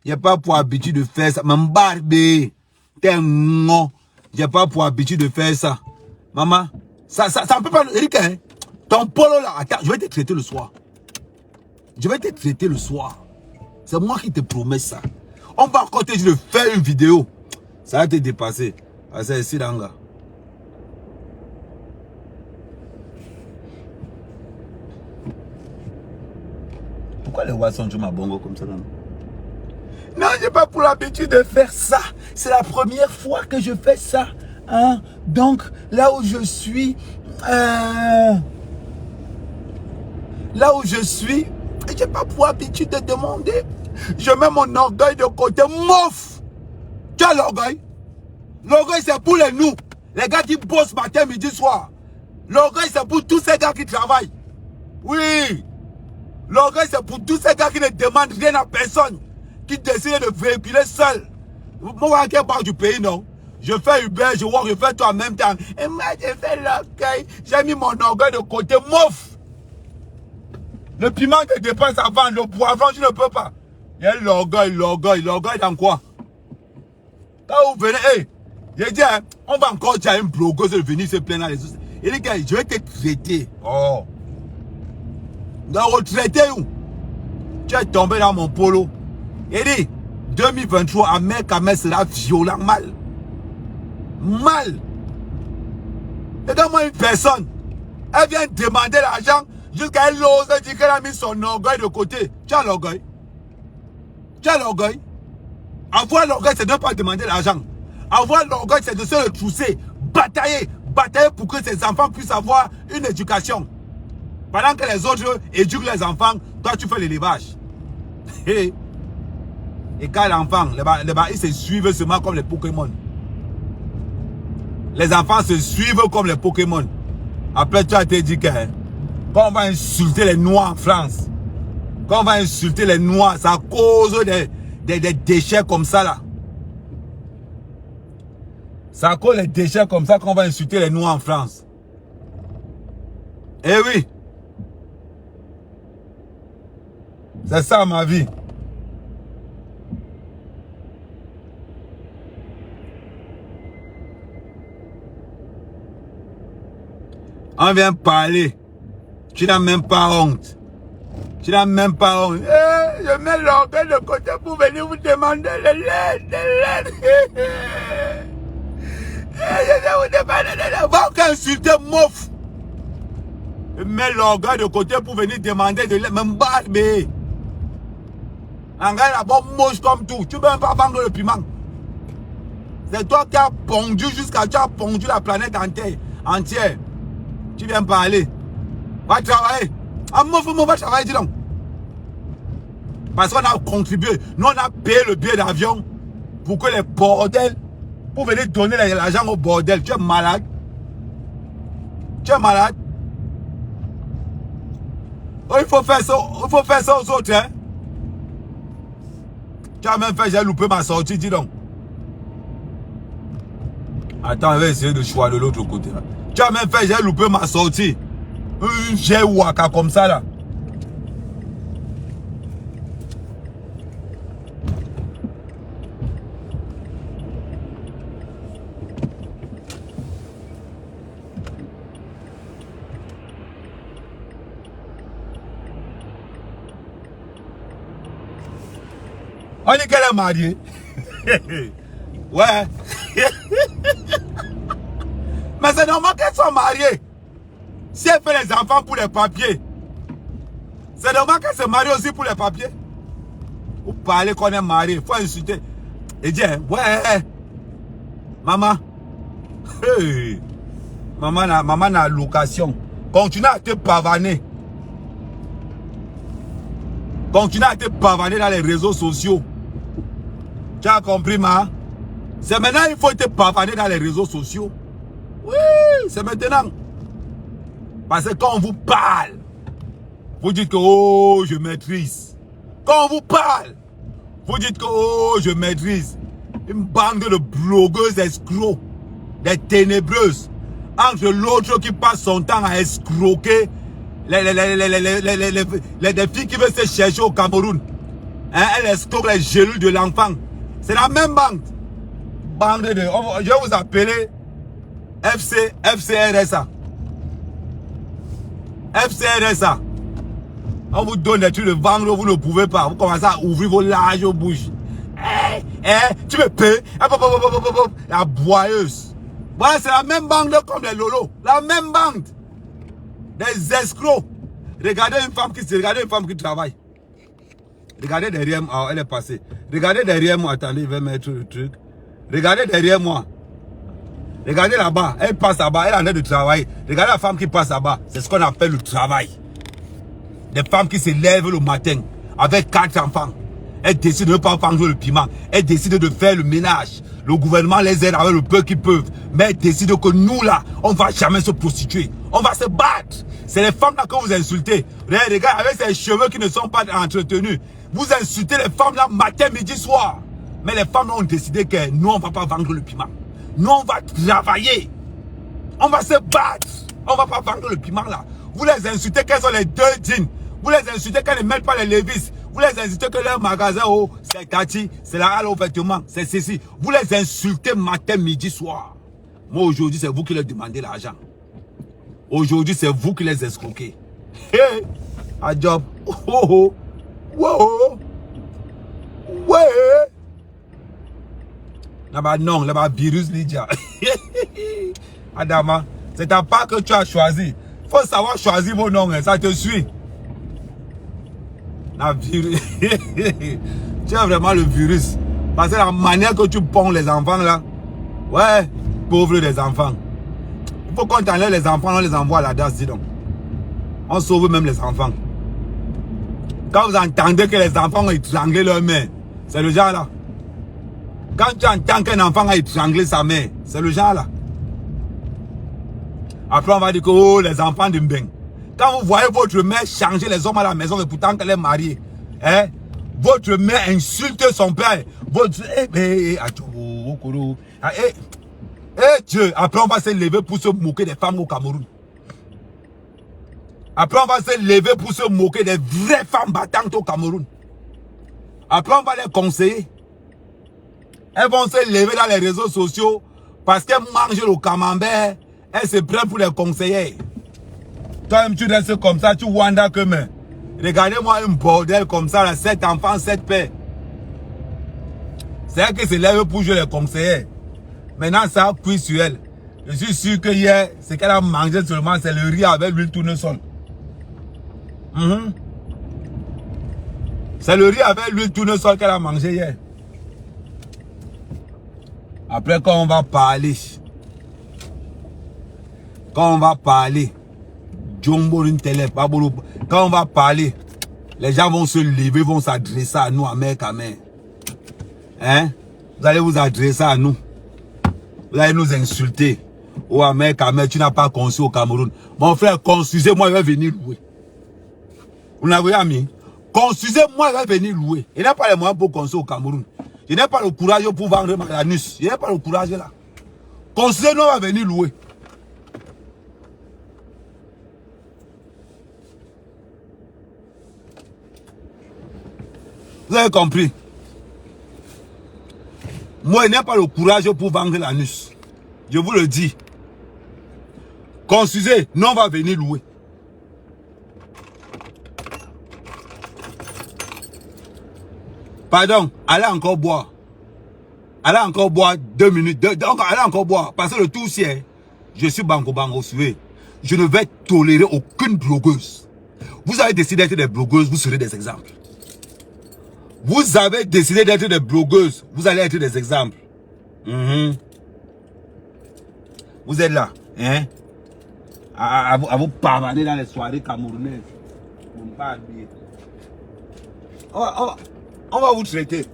je n'ai pas pour habitude de faire ça. Maman, barbé. T'es non. Je n'ai pas pour habitude de faire ça. Maman, ça ne peut pas... Eric, hein? Ton polo là, attends, je vais te traiter le soir. Je vais te traiter le soir. C'est moi qui te promets ça. On va encore te dire de faire une vidéo. Ça va te dépasser. Ah, c'est ici, là. Pourquoi les voix sont ma bongo comme ça, là? Non, je n'ai pas pour l'habitude de faire ça. C'est la première fois que je fais ça. Hein? Donc, là où je suis... je n'ai pas pour habitude de demander. Je mets mon orgueil de côté. Mouf! Tu as l'orgueil? L'orgueil, c'est pour les nous. Les gars qui bossent matin, midi, soir. L'orgueil, c'est pour tous ces gars qui travaillent. Oui. L'orgueil, c'est pour tous ces gars qui ne demandent rien à personne. Qui décident de véhiculer seul. Moi, je parle du pays, non? Je fais Uber, je fais tout en même temps. Et moi, j'ai fait l'orgueil. J'ai mis mon orgueil de côté. Mouf! Le piment que je dépense à vendre, le poivron, je ne peux pas. Il y a l'orgueil dans quoi? Quand vous venez, hey, j'ai dit, hein, on va encore dire à une blogueuse de venir se plaindre dans les autres. Il dit, je vais te traiter. Oh. Dans retraité où? Tu es tombé dans mon polo. Il dit, 2023, Ahmed Kamel sera violent, mal. Mal. Regarde-moi une personne. Elle vient demander l'argent jusqu'à elle ose dire qu'elle a mis son orgueil de côté. Tu as l'orgueil? Tu as l'orgueil? Avoir l'orgueil, c'est de ne pas demander l'argent. Avoir l'orgueil, c'est de se retrousser, batailler pour que ses enfants puissent avoir une éducation. Pendant que les autres éduquent les enfants, toi tu fais l'élevage. Et quand l'enfant, ils se suivent seulement comme les Pokémon. Les enfants se suivent comme les Pokémon. Après, tu as été dit que quand on va insulter les Noirs en France, quand on va insulter les Noirs, c'est à cause des déchets comme ça là. C'est à cause des déchets comme ça qu'on va insulter les Noirs en France. Eh oui. C'est ça ma vie. On vient parler. Tu n'as même pas honte. Tu n'as même pas honte. Eh, je mets l'orgueil de côté pour venir vous demander de l'aide, de l'aide. Je vais vous demander de l'aide. Va qu'insulter mouf. Je mets l'orgueil de côté pour venir demander de l'aide. Même barbe. Un gars là-bas moche comme tout. Tu ne peux même pas vendre le piment. C'est toi qui as pondu jusqu'à... Tu as pondu la planète entière. Tu viens parler. Va travailler. Ah, mon va travailler, dis donc. Parce qu'on a contribué. Nous, on a payé le billet d'avion pour que les bordels, pour venir donner l'argent au bordel. Tu es malade. Tu es malade. Oh, il faut faire ça aux autres, hein. Tu as même fait, j'ai loupé ma sortie, dis donc. Attends, on va essayer de choisir de l'autre côté. Là. Tu as même fait, j'ai loupé ma sortie. J'ai waka comme ça là. On dit qu'elle est mariée. Ouais. Mais c'est normal qu'elle soit mariée. Si elle fait les enfants pour les papiers, c'est normal qu'elle se marie aussi pour les papiers. Vous parlez qu'on est marié, il faut insulter. Et dire, ouais, maman. Hey. Maman n'a location. Continue à te pavaner. Continue à te pavaner dans les réseaux sociaux. Tu as compris, ma? C'est maintenant qu'il faut te pavaner dans les réseaux sociaux. Oui, c'est maintenant. Parce que quand on vous parle, vous dites que oh, je maîtrise. Quand on vous parle, vous dites que oh, je maîtrise. Une bande de blogueuses escrocs, des ténébreuses, entre l'autre qui passe son temps à escroquer les filles qui veulent se chercher au Cameroun. Hein, elle escroque les gélules de l'enfant. C'est la même bande. Bande de... Je vais vous appeler FCRSA. FCRSA. On vous donne des trucs de vendre, vous ne pouvez pas. Vous commencez à ouvrir vos larges bouches. Tu me payes. La boyeuse. Voilà, c'est la même bande comme les lolos. La même bande. Des escrocs. Regardez une femme qui travaille. Regardez derrière moi. Oh, elle est passée. Regardez derrière moi. Attendez, je vais mettre le truc. Regardez derrière moi. Regardez là-bas. Elle passe là-bas. Elle est en train de travailler. Regardez la femme qui passe là-bas. C'est ce qu'on appelle le travail. Des femmes qui se lèvent le matin avec 4 enfants. Elles décident de ne pas vendre le piment. Elles décident de faire le ménage. Le gouvernement les aide avec le peu qu'ils peuvent. Mais elles décident que nous là, on ne va jamais se prostituer. On va se battre. C'est les femmes là que vous insultez. Regardez les gars avec ces cheveux qui ne sont pas entretenus. Vous insultez les femmes là matin, midi, soir. Mais les femmes là ont décidé que nous on ne va pas vendre le piment. Nous on va travailler. On va se battre. On ne va pas vendre le piment là. Vous les insultez qu'elles ont les 2 jeans. Vous les insultez qu'elles ne mettent pas les Levi's. Vous les insultez que leur magasin, oh, c'est Tati, c'est la halle au vêtement, c'est ceci. Vous les insultez matin, midi, soir. Moi, aujourd'hui, c'est vous qui leur demandez l'argent. Aujourd'hui, c'est vous qui les escroquez. Hey, a job. Oh, oh, oh. Ouais. Là-bas, non, là-bas, virus Lydia. Adama, c'est ta part que tu as choisi. Il faut savoir choisir vos noms, hein, ça te suit. La virus. Tu as vraiment le virus. Parce que la manière que tu ponds les enfants là. Ouais, pauvres des enfants. Il faut qu'on t'enlève les enfants, on les envoie à la DAS, dis donc. On sauve même les enfants. Quand vous entendez que les enfants ont étranglé leur mère, c'est le genre là. Quand tu entends qu'un enfant a étranglé sa mère, c'est le genre là. Après on va dire que oh, les enfants de Mbeng. Quand vous voyez votre mère changer les hommes à la maison et pourtant qu'elle est mariée, hein, votre mère insulte son père. Votre... Eh Dieu, après on va se lever pour se moquer des femmes au Cameroun. Après on va se lever pour se moquer des vraies femmes battantes au Cameroun. Après on va les conseiller. Elles vont se lever dans les réseaux sociaux parce qu'elles mangent le camembert. Elles se prennent pour les conseillers. Toi-même tu restes comme ça, tu wanda que mais. Regardez-moi un bordel comme ça, là, 7 enfants, 7 pères. C'est elle qui se lève pour jouer les conseillers. Maintenant ça a cuit sur elle. Je suis sûr que hier, ce qu'elle a mangé seulement, c'est le riz avec l'huile tournesol. C'est le riz avec l'huile tournesol qu'elle a mangé hier. Après, quand on va parler, quand on va parler, les gens vont se lever, vont s'adresser à nous, à mère, à mère. Hein? Vous allez vous adresser à nous. Vous allez nous insulter. Oh, à mère, tu n'as pas conçu au Cameroun. Mon frère, construisez-moi, il va venir louer. Vous n'avez pas mis? Construisez-moi, il va venir louer. Il n'a pas les moyens pour construire au Cameroun. Il n'a pas le courage pour vendre l'anus. Il n'a pas le courage là. Construisez-nous, il va venir louer. Vous avez compris? Moi, il n'ai pas le courage pour vendre l'anus. Je vous le dis. Construisez, non, on va venir louer. Pardon, allez encore boire. Allez encore boire 2 minutes. Allez encore boire. Parce que le tout c'est, je suis banco sué. Je ne vais tolérer aucune blogueuse. Vous avez décidé d'être des blogueuses, vous serez des exemples. Vous avez décidé d'être des blogueuses, vous allez être des exemples. Vous êtes là, hein? À vous pavaner dans les soirées camerounaises. On va vous traiter.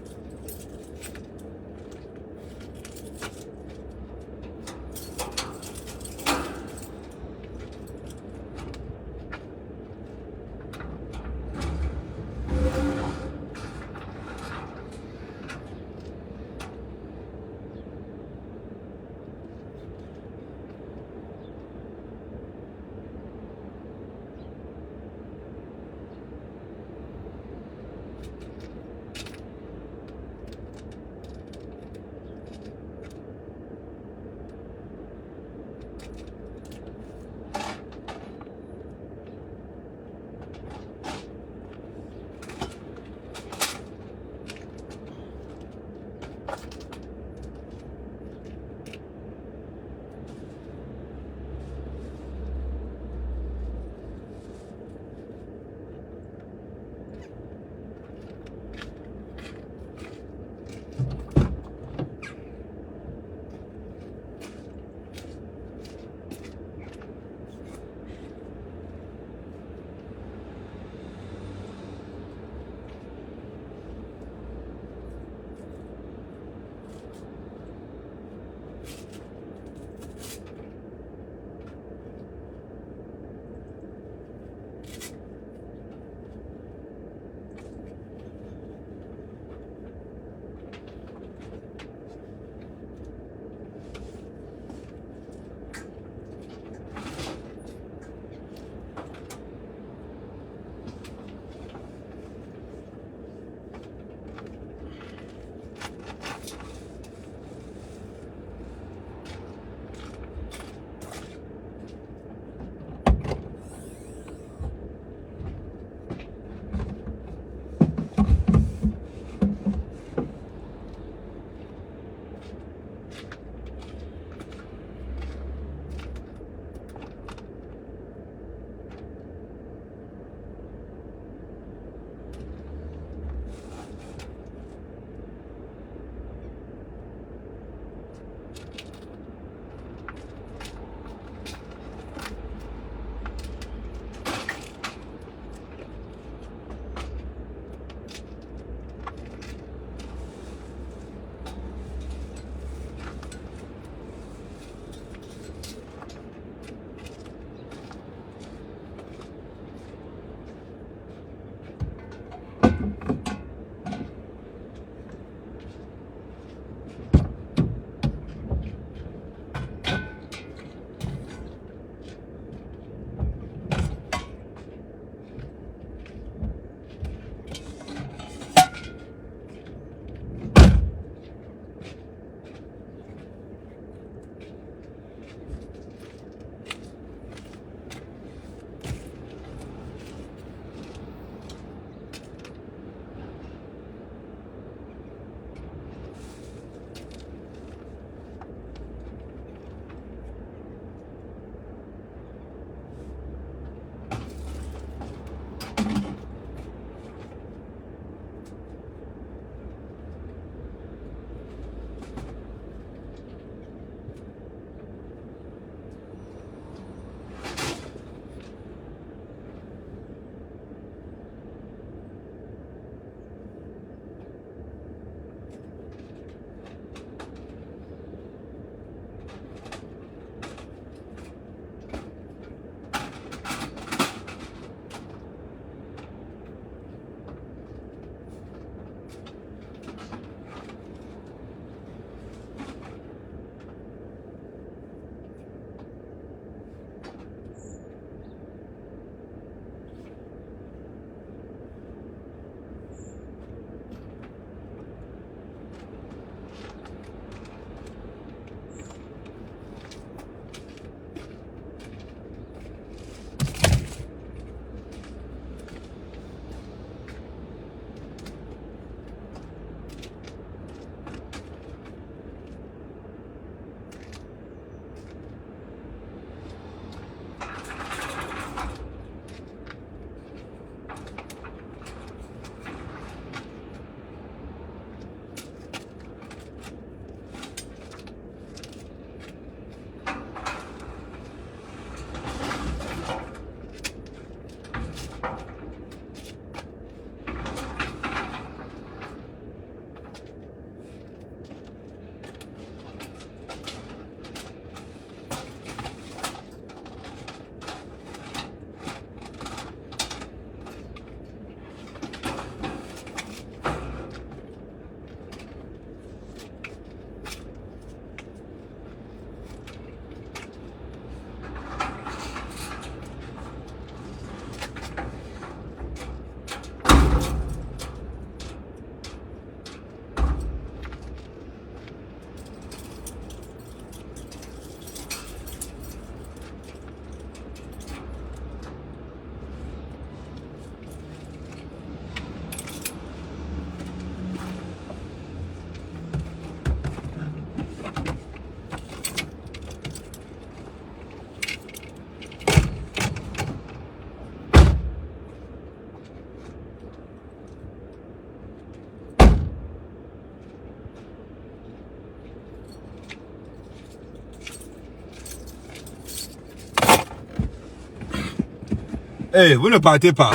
Hey, vous ne partez pas.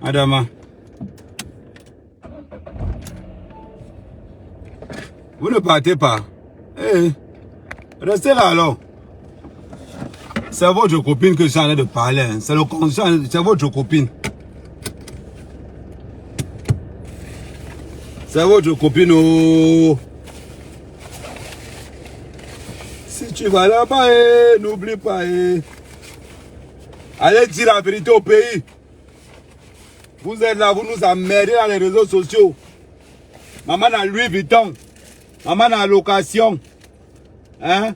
Adama. Vous ne partez pas. Hey, restez là alors. C'est votre copine que je suis en train de parler. Hein. C'est votre copine. C'est votre copine. Oh. Si tu vas là-bas, n'oublie pas. Allez dire la vérité au pays. Vous êtes là, vous nous emmerdez dans les réseaux sociaux. Maman a Louis Vuitton. Maman a location. Hein?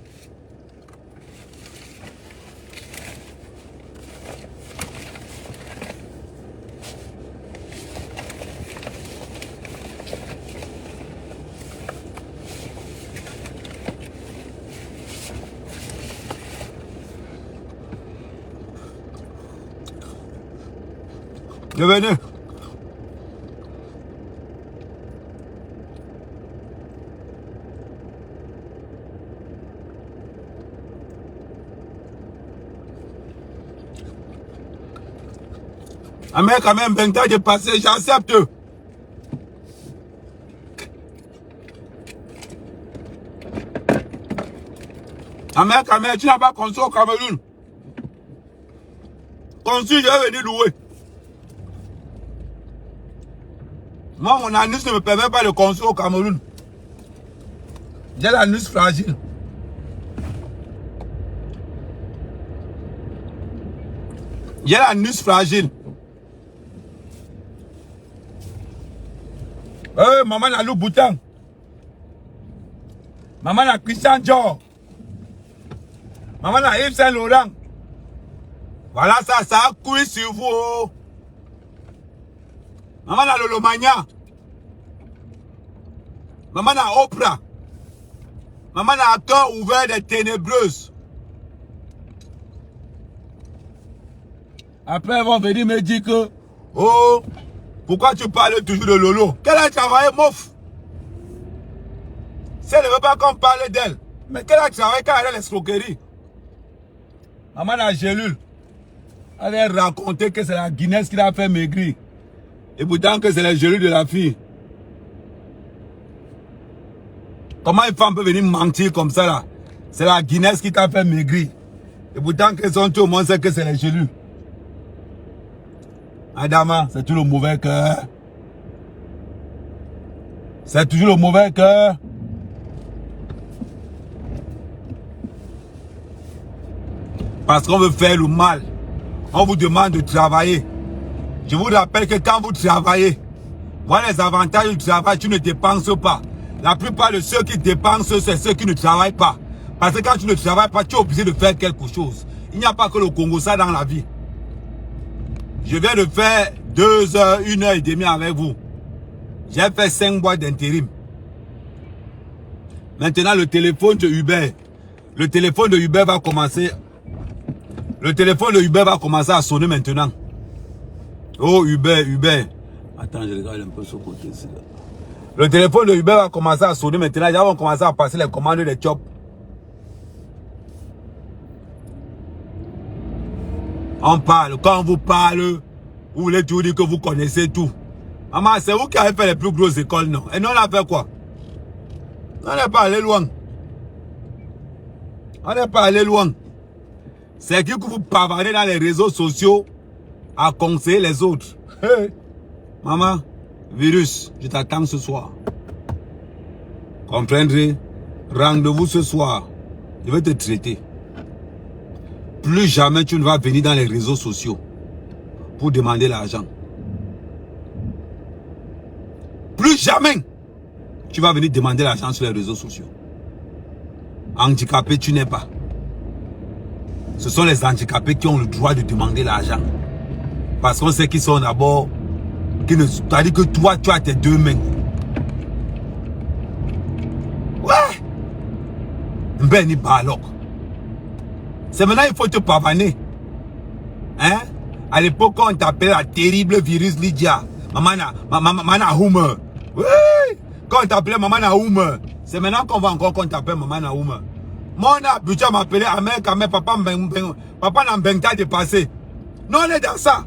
Venez. Ah mais quand même 20 ans de passé, j'accepte. Ah mais quand même, tu n'as pas construit au Cameroun. Construit, je vais venir louer. Moi, mon anus ne me permet pas de construire au Cameroun. J'ai l'anus fragile. J'ai l'anus fragile. Maman a Louis Vuitton. Maman a Christian Dior. Maman a Yves Saint Laurent. Voilà ça a couru sur vous. Maman a Lolo Magna. Maman a Oprah. Maman a un cœur ouvert des ténébreuses. Après, ils vont venir me dire que, oh, pourquoi tu parles toujours de Lolo? Qu'elle a travaillé, mouf. Si elle ne veut pas qu'on parle d'elle, mais qu'elle a travaillé quand elle a l'escroquerie. Maman a Gélule. Elle a raconté que c'est la Guinness qui l'a fait maigrir. Et pourtant que c'est la Gélule de la fille. Comment une femme peut venir mentir comme ça là? C'est la Guinness qui t'a fait maigrir. Et pourtant que son tout au monde sait que c'est la Gélule. Adama, c'est tout le mauvais cœur. C'est toujours le mauvais cœur. Parce qu'on veut faire le mal. On vous demande de travailler. Je vous rappelle que quand vous travaillez, voilà les avantages du travail, tu ne dépenses pas. La plupart de ceux qui dépensent, c'est ceux qui ne travaillent pas. Parce que quand tu ne travailles pas, tu es obligé de faire quelque chose. Il n'y a pas que le Congo ça dans la vie. Je viens de faire 2 heures, 1 heure et demie avec vous. J'ai fait 5 mois d'intérim. Maintenant, le téléphone de Uber. Le téléphone de Uber va commencer. Le téléphone de Uber va commencer à sonner maintenant. Oh, Uber. Attends, je regarde un peu ce côté-ci. Le téléphone de Uber va commencer à sonner maintenant. Ils vont commencer à passer les commandes des jobs. On parle. Quand on vous parle, vous voulez toujours dire que vous connaissez tout. Maman, c'est vous qui avez fait les plus grosses écoles, non? Et nous, on a fait quoi? On n'est pas allé loin. On n'est pas allé loin. C'est qui que vous pavardez dans les réseaux sociaux à conseiller les autres. Hey. Maman, virus, je t'attends ce soir. Comprendrez? Rendez-vous ce soir. Je vais te traiter. Plus jamais tu ne vas venir dans les réseaux sociaux pour demander l'argent. Plus jamais tu vas venir demander l'argent sur les réseaux sociaux. Handicapé, tu n'es pas. Ce sont les handicapés qui ont le droit de demander l'argent. Parce qu'on sait qu'ils sont d'abord... C'est-à-dire que toi, tu as tes 2 mains. Ouais. Benny Balok. C'est maintenant il faut te pavaner. Hein? À l'époque, on t'appelait la terrible virus Lydia. Maman Homer. Oui. Quand on t'appelait Maman Homer. C'est maintenant qu'on va encore qu'on t'appelle Maman Homer. Mon habitué m'appelait Amer, papa Papa n'a pas dépassé. Non, on est dans ça.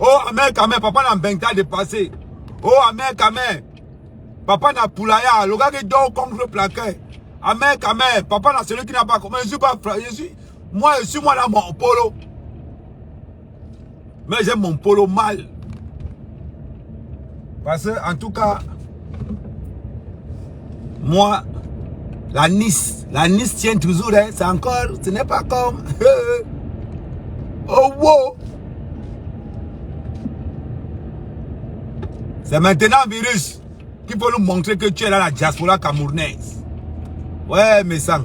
Oh, Amen, Kamen, papa n'a pas dépassé. Oh, Amen, Kamen. Papa n'a poulaya. Le gars qui dort contre le plaquet. Amen, Kamen. Papa n'a celui qui n'a pas. Je suis pas frère. Je suis moi là, mon polo. Mais j'aime mon polo mal. Parce que, en tout cas, moi, la Nice tient toujours, hein, c'est encore, ce n'est pas comme. Oh, wow. C'est maintenant, virus, qu'il faut nous montrer que tu es dans la diaspora camerounaise. Ouais, mes sangs.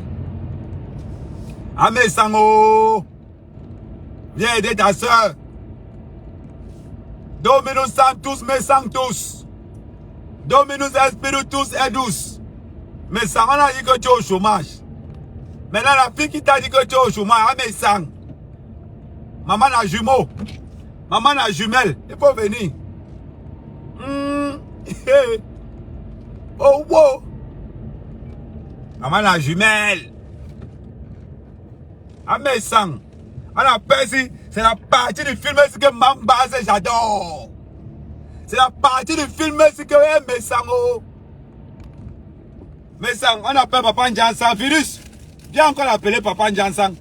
Ah, mes sangs, oh. Viens aider ta soeur. Dominus Sanctus, mes sanctus. Dominus Spiritus Edus. Mais ça, on a dit que tu es au chômage. Maintenant, la fille qui t'a dit que tu es au chômage, ah, mais ça. Maman a jumeau. Maman a jumelle. Il faut venir. Oh, wow. Maman a jumelle. Ah, mais ça. On a perçu. C'est la partie du film que Mamba, j'adore. C'est la partie du film que mes sangs. Mais ça, on appelle Papa Njansan. Virus, viens encore l'appeler Papa Njansan.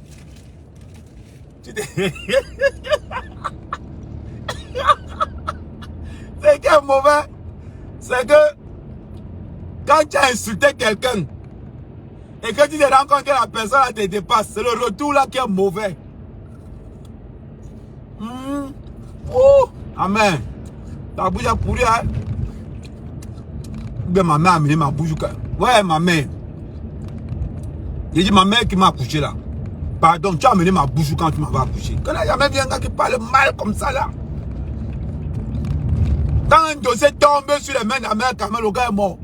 C'est que mauvais. C'est que quand tu as insulté quelqu'un et que tu te rends compte que la personne te dépasse, c'est le retour là qui est mauvais. Oh, amen. Ta bouche a pourri, hein? Bien, ma mère a amené ma bouche. Ouais, ma mère. J'ai dit ma mère qui m'a accouché là. Pardon, tu as amené ma bouche quand tu m'avais accouché. Quand il n'y a jamais vu un gars qui parle mal comme ça là. Quand un dossier tombe sur les mains de la mère, quand même, le gars est mort.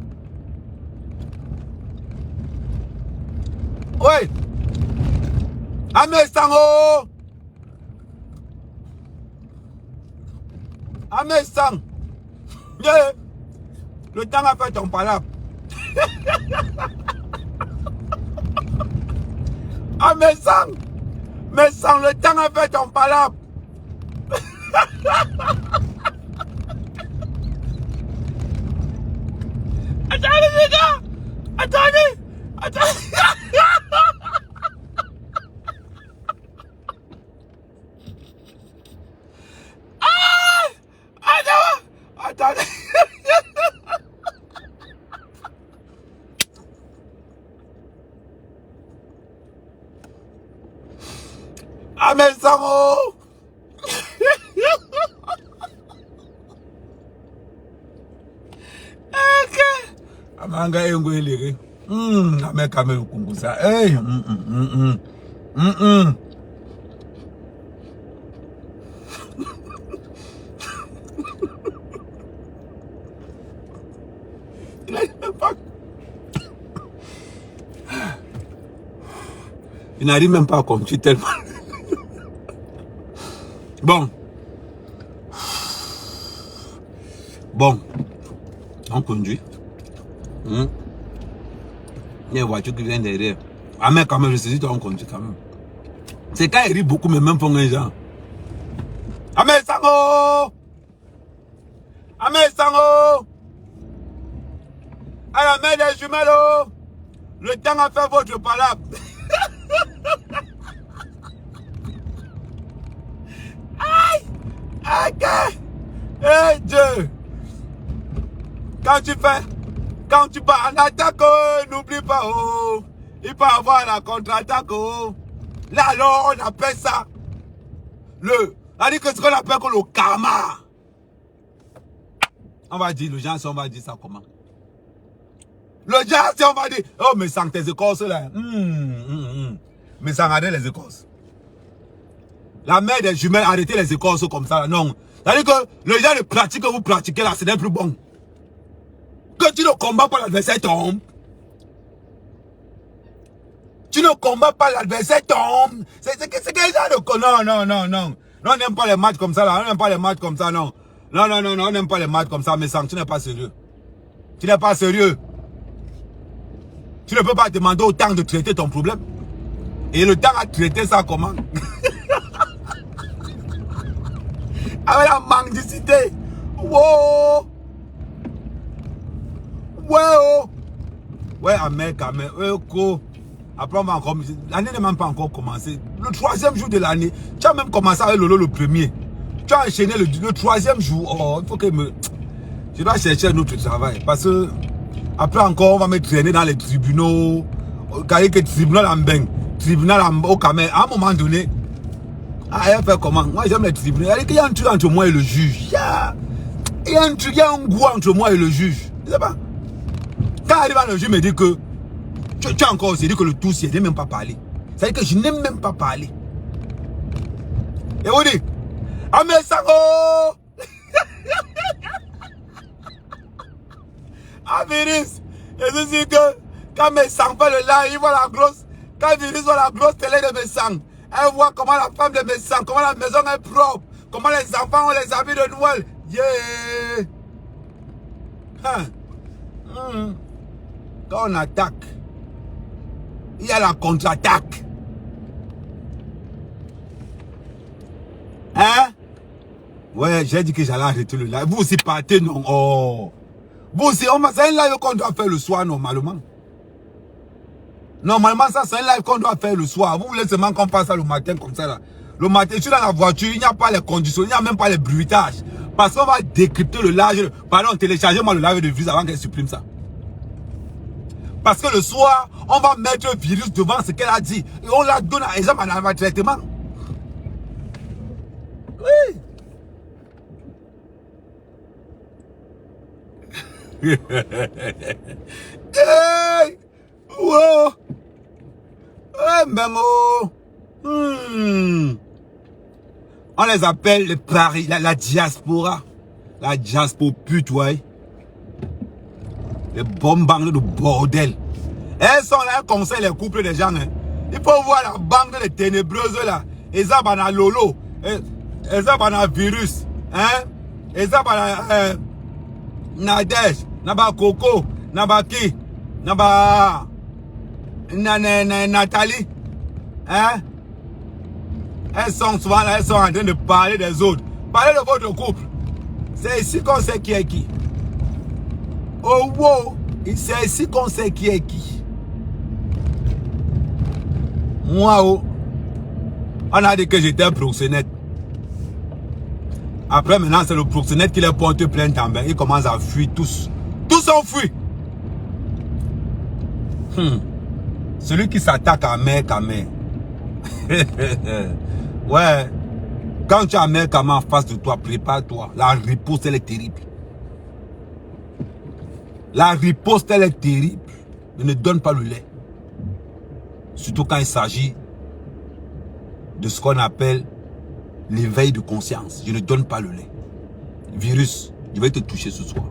Oui. Amé Sango. Amé Sang. Yeah. Le temps a fait ton palabre. Ah, mais sang, le temps a fait ton palabre. Attendez, les gars. Attendez. Attendez. Ah, mais ça, oh. Amanga yengo elere. Ame kamelu kungusa. Hey. Il n'arrive même pas à conduire tellement. Bon, on conduit. Il y a une voiture qui vient derrière. Ah mais quand même, je sais si on conduit quand même. C'est quand il rit beaucoup, mais même pour les gens. Ah mais Sango! Ah mais Sango! Ah mais les jumelles! Le temps a fait votre palabre. Aïe! Ok! Eh Dieu! Quand tu pars en attaque, n'oublie pas, oh, il peut avoir la contre-attaque, oh. Là, alors, on appelle ça c'est ce qu'on appelle le karma. On va dire, on va dire ça comment? Le gens, on va dire, oh, mais sans tes écorces là. Mais sans arrêter les écorces. La mère des jumelles, arrêtez les écorces comme ça, là. Non. C'est-à-dire que le genre de pratique que vous pratiquez là, ce n'est plus bon. Que tu ne combats pas l'adversaire tombe. Tu ne combats pas l'adversaire tombe. C'est quel genre de... Non. Non, on n'aime pas les matchs comme ça là. On n'aime pas les matchs comme ça, non. Non, on n'aime pas les matchs comme ça. Mais Sang, tu n'es pas sérieux. Tu n'es pas sérieux. Tu ne peux pas demander au temps de traiter ton problème. Et le temps à traiter ça comment? Avec la mendicité. Wow. Ouais, oh. Ouais, Ahmed. Après, on va encore. L'année n'est même pas encore commencé. Le 3e jour de l'année, tu as même commencé avec Lolo le 1er. Tu as enchaîné le 3e jour. Oh, il faut que je dois chercher un autre travail. Parce que, après encore, on va me traîner dans les tribunaux. Car il y a tribunal en Beng, tribunal au Cameroun. À un moment donné, elle fait comment? Moi, j'aime les tribunaux. Il y a un truc entre moi et le juge. Il y a un truc, il y a un goût entre moi et le juge. Je sais pas. Quand arrive le juge me dit que tu as encore dit que le tout, je n'ai même pas parlé. Ça veut dire que je n'ai même pas parlé. Et vous dites, Ahmed Sango! Ah, Virus! Et je dis que quand mes sangs fait le live, il voit la grosse. Quand Virus voit la grosse télé de mes sangs, elle voit comment la femme de mes sangs, comment la maison est propre, comment les enfants ont les habits de Noël. Yeah! Quand on attaque, il y a la contre-attaque. Hein? Ouais, j'ai dit que j'allais arrêter le live. Vous aussi partez, non? Oh! Vous aussi, c'est un live qu'on doit faire le soir, normalement. Normalement, ça, c'est un live qu'on doit faire le soir. Vous voulez seulement qu'on fasse ça le matin, comme ça, là. Le matin, je suis dans la voiture, il n'y a pas les conditions, il n'y a même pas les bruitages. Parce qu'on va décrypter le live. Pardon, téléchargez-moi le live de Virus avant qu'elle supprime ça. Parce que le soir, on va mettre Virus devant ce qu'elle a dit. Et on la donne à exemple en traitement. Oui. Hey! Wow! Hey, Memo! On les appelle les Paris, la diaspora. La diaspora pute, ouais. Les bonnes bandes de bordel. Elles sont là, elles conseillent les couples des gens. Hein. Il faut voir la bande des ténébreuses là. Ils ont un lolo. Ils ont un virus. Hein? Ils ont un Nadège. Naba Coco. Naba qui? Naba Nathalie. Hein? Elles sont souvent là, elles sont en train de parler des autres. Parlez de votre couple. C'est ici qu'on sait qui est qui. Oh wow! C'est ici qu'on sait qui est qui. Moi, oh, on a dit que j'étais un proxénète. Après, maintenant, c'est le proxénète qui les porte plainte en bain. Ils commencent à fuir tous. Tous ont fui. Celui qui s'attaque à mère qu'à mère. Ouais. Quand tu as mère qu'à mère en face de toi, prépare-toi. La riposte, elle est terrible. La riposte, elle est terrible. Ne donne pas le lait. Surtout quand il s'agit de ce qu'on appelle l'éveil de conscience. Je ne donne pas le lait. Virus, je vais te toucher ce soir.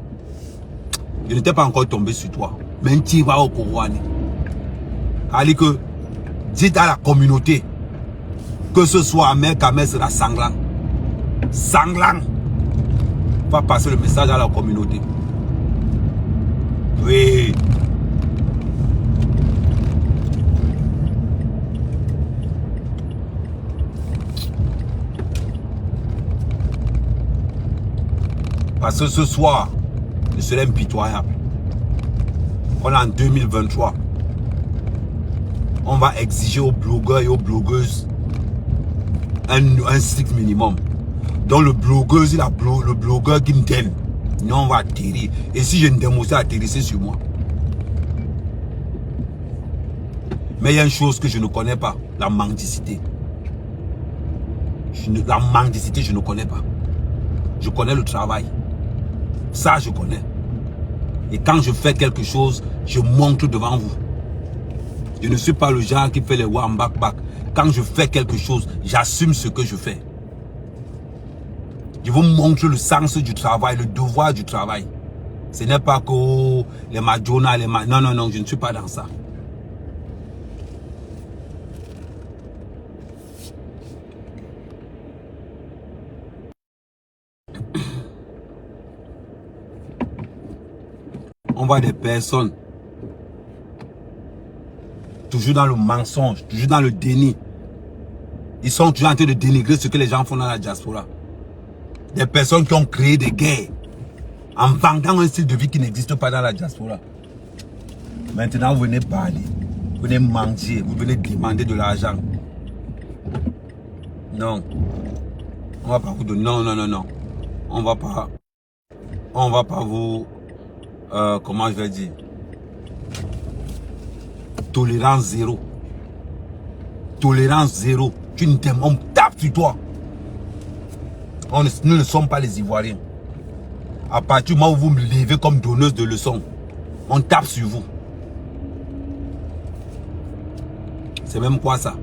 Je n'étais pas encore tombé sur toi. Mais tu vas au Kourouani. Allez que, dites à la communauté que ce soit Ahmed Kamel sera sanglant. Sanglant. Va passer le message à la communauté. Oui. Parce que ce soir, je serai impitoyable. On est en 2023. On va exiger aux blogueurs et aux blogueuses un strict minimum. Donc le blogueuse, le blogueur qui me donne, nous on va atterrir. Et si je ne démontre pas atterrir, c'est sur moi. Mais il y a une chose que je ne connais pas, la mendicité. La mendicité, je ne connais pas. Je connais le travail. Ça, je connais. Et quand je fais quelque chose, je montre devant vous. Je ne suis pas le genre qui fait les one back back. Quand je fais quelque chose, j'assume ce que je fais. Je vous montre le sens du travail, le devoir du travail. Ce n'est pas que les Madonna, non, non, non, je ne suis pas dans ça. On voit des personnes toujours dans le mensonge, toujours dans le déni. Ils sont toujours en train de dénigrer ce que les gens font dans la diaspora. Des personnes qui ont créé des guerres en vendant un style de vie qui n'existe pas dans la diaspora. Maintenant, vous venez parler, vous venez manger, vous venez demander de l'argent. Non. On va pas vous donner. Non, non, non, non. On va pas vous... comment je vais dire? Tolérance zéro. Tolérance zéro. Tu ne t'aimes, on tape sur toi. Nous ne sommes pas les Ivoiriens. À partir du moment où vous me levez comme donneuse de leçons, on tape sur vous. C'est même quoi ça?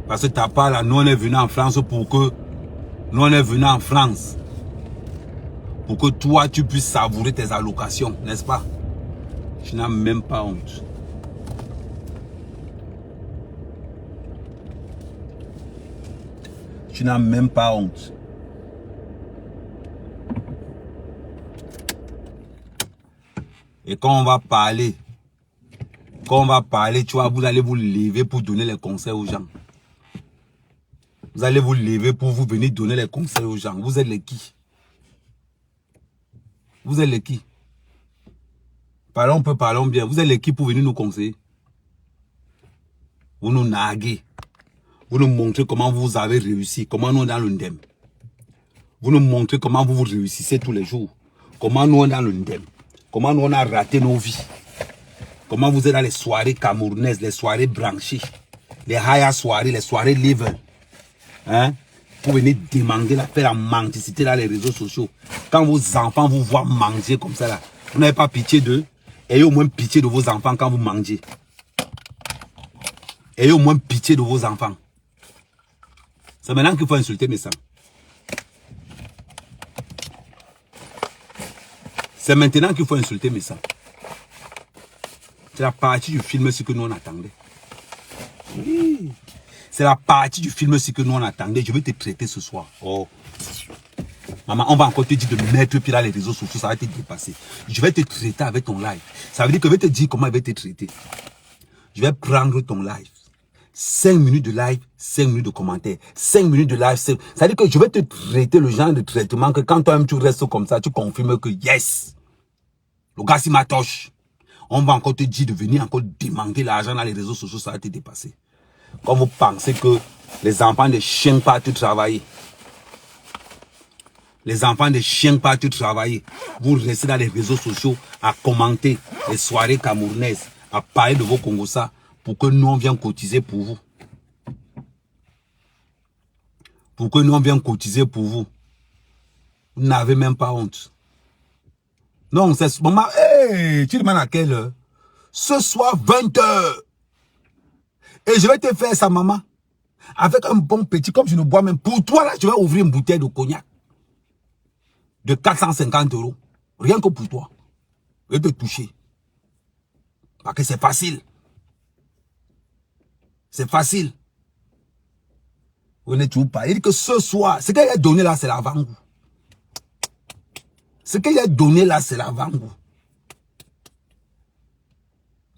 Parce que t'as pas là, nous on est venu en France pour que... Nous on est venu en France pour que toi tu puisses savourer tes allocations, n'est-ce pas? Tu n'as même pas honte. Tu n'as même pas honte. Et quand on va parler, tu vois, vous allez vous lever pour donner les conseils aux gens. Vous allez vous lever pour vous venir donner les conseils aux gens. Vous êtes les qui? Vous êtes les qui? Parlons bien. Vous êtes les qui pour venir nous conseiller? Vous nous narguez. Vous nous montrez comment vous avez réussi. Comment nous on est dans le ndem. Vous nous montrez comment vous réussissez tous les jours. Comment nous on est dans le ndem. Comment nous on a raté nos vies. Comment vous êtes dans les soirées camerounaises, les soirées branchées, les haya soirées, les soirées level. Hein? Pour venir demander, faire la mendicité dans les réseaux sociaux. Quand vos enfants vous voient manger comme ça, là, vous n'avez pas pitié d'eux. Ayez au moins pitié de vos enfants quand vous mangez. Ayez au moins pitié de vos enfants. C'est maintenant qu'il faut insulter mes sangs. C'est maintenant qu'il faut insulter mes sangs. C'est la partie du film ce que nous on attendait. Oui. C'est la partie du film ce que nous on attendait. Je vais te traiter ce soir. Oh. Maman, on va encore te dire de mettre pied dans les réseaux sociaux, ça va te dépasser. Je vais te traiter avec ton live. Ça veut dire que je vais te dire comment je vais te traiter. Je vais prendre ton live. 5 minutes de live, 5 minutes de commentaires. 5 minutes de live, ça veut dire que je vais te traiter le genre de traitement que quand toi-même tu restes comme ça, tu confirmes que yes, le gars c'est ma toche. On va encore te dire de venir encore demander l'argent dans les réseaux sociaux, ça va te dépasser. Comme vous pensez que les enfants de chiens partent travailler. Les enfants de chiens partent travailler. Vous restez dans les réseaux sociaux à commenter les soirées camerounaises, à parler de vos Congossas pour que nous on vienne cotiser pour vous. Pour que nous on vienne cotiser pour vous. Vous n'avez même pas honte. Non, c'est ce moment. Hey, tu demandes à quelle heure? Ce soir, 20h. Et je vais te faire ça, maman. Avec un bon petit, comme je ne bois même. Pour toi, là, je vais ouvrir une bouteille de cognac. De 450 €. Rien que pour toi. Je vais te toucher. Parce que c'est facile. C'est facile. Vous n'êtes toujours pas. Il dit que ce soir, ce qu'il a donné là, c'est l'avant-goût. Ce qu'il a donné là, c'est l'avant-goût.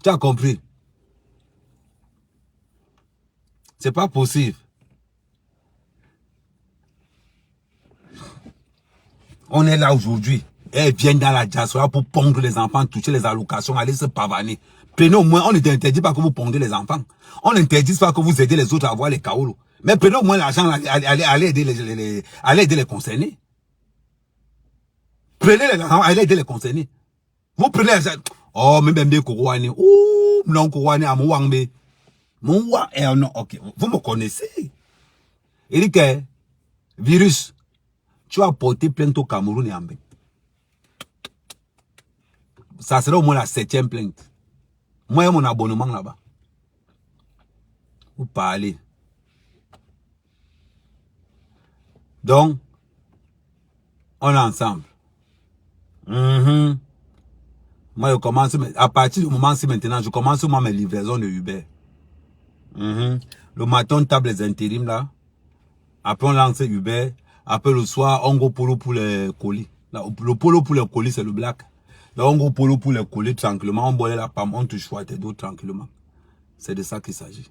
Tu as compris? C'est pas possible. On est là aujourd'hui. Elles viennent dans la diaspora pour pondre les enfants, toucher les allocations, aller se pavaner. Prenez au moins, on n'interdit pas que vous pondez les enfants. On n'interdit pas que vous aidez les autres à avoir les kaolos. Mais prenez au moins l'argent, allez aider les concernés. Prenez l'argent, allez aider les concernés. Vous prenez l'argent. Oh, même des Kourouane. Ouh, non, Kourouane à Mouangbe. Mouang, non, ok. Vous me connaissez. Il dit que, virus, tu as porté plainte au Cameroun et en Bénin. Ça sera au moins la 7e plainte. Moi, j'ai mon abonnement là-bas. Vous parlez. Donc, on est ensemble. Moi, je commence, à partir du moment-ci maintenant, je commence moi mes livraisons de Uber. Le matin, on tape les intérims là. Après, on lance Uber. Après, le soir, on go polo pour les colis. Là, le polo pour les colis, c'est le black. Là, on go polo pour les colis tranquillement. On boit la pomme, on te choisit d'autres tranquillement. C'est de ça qu'il s'agit.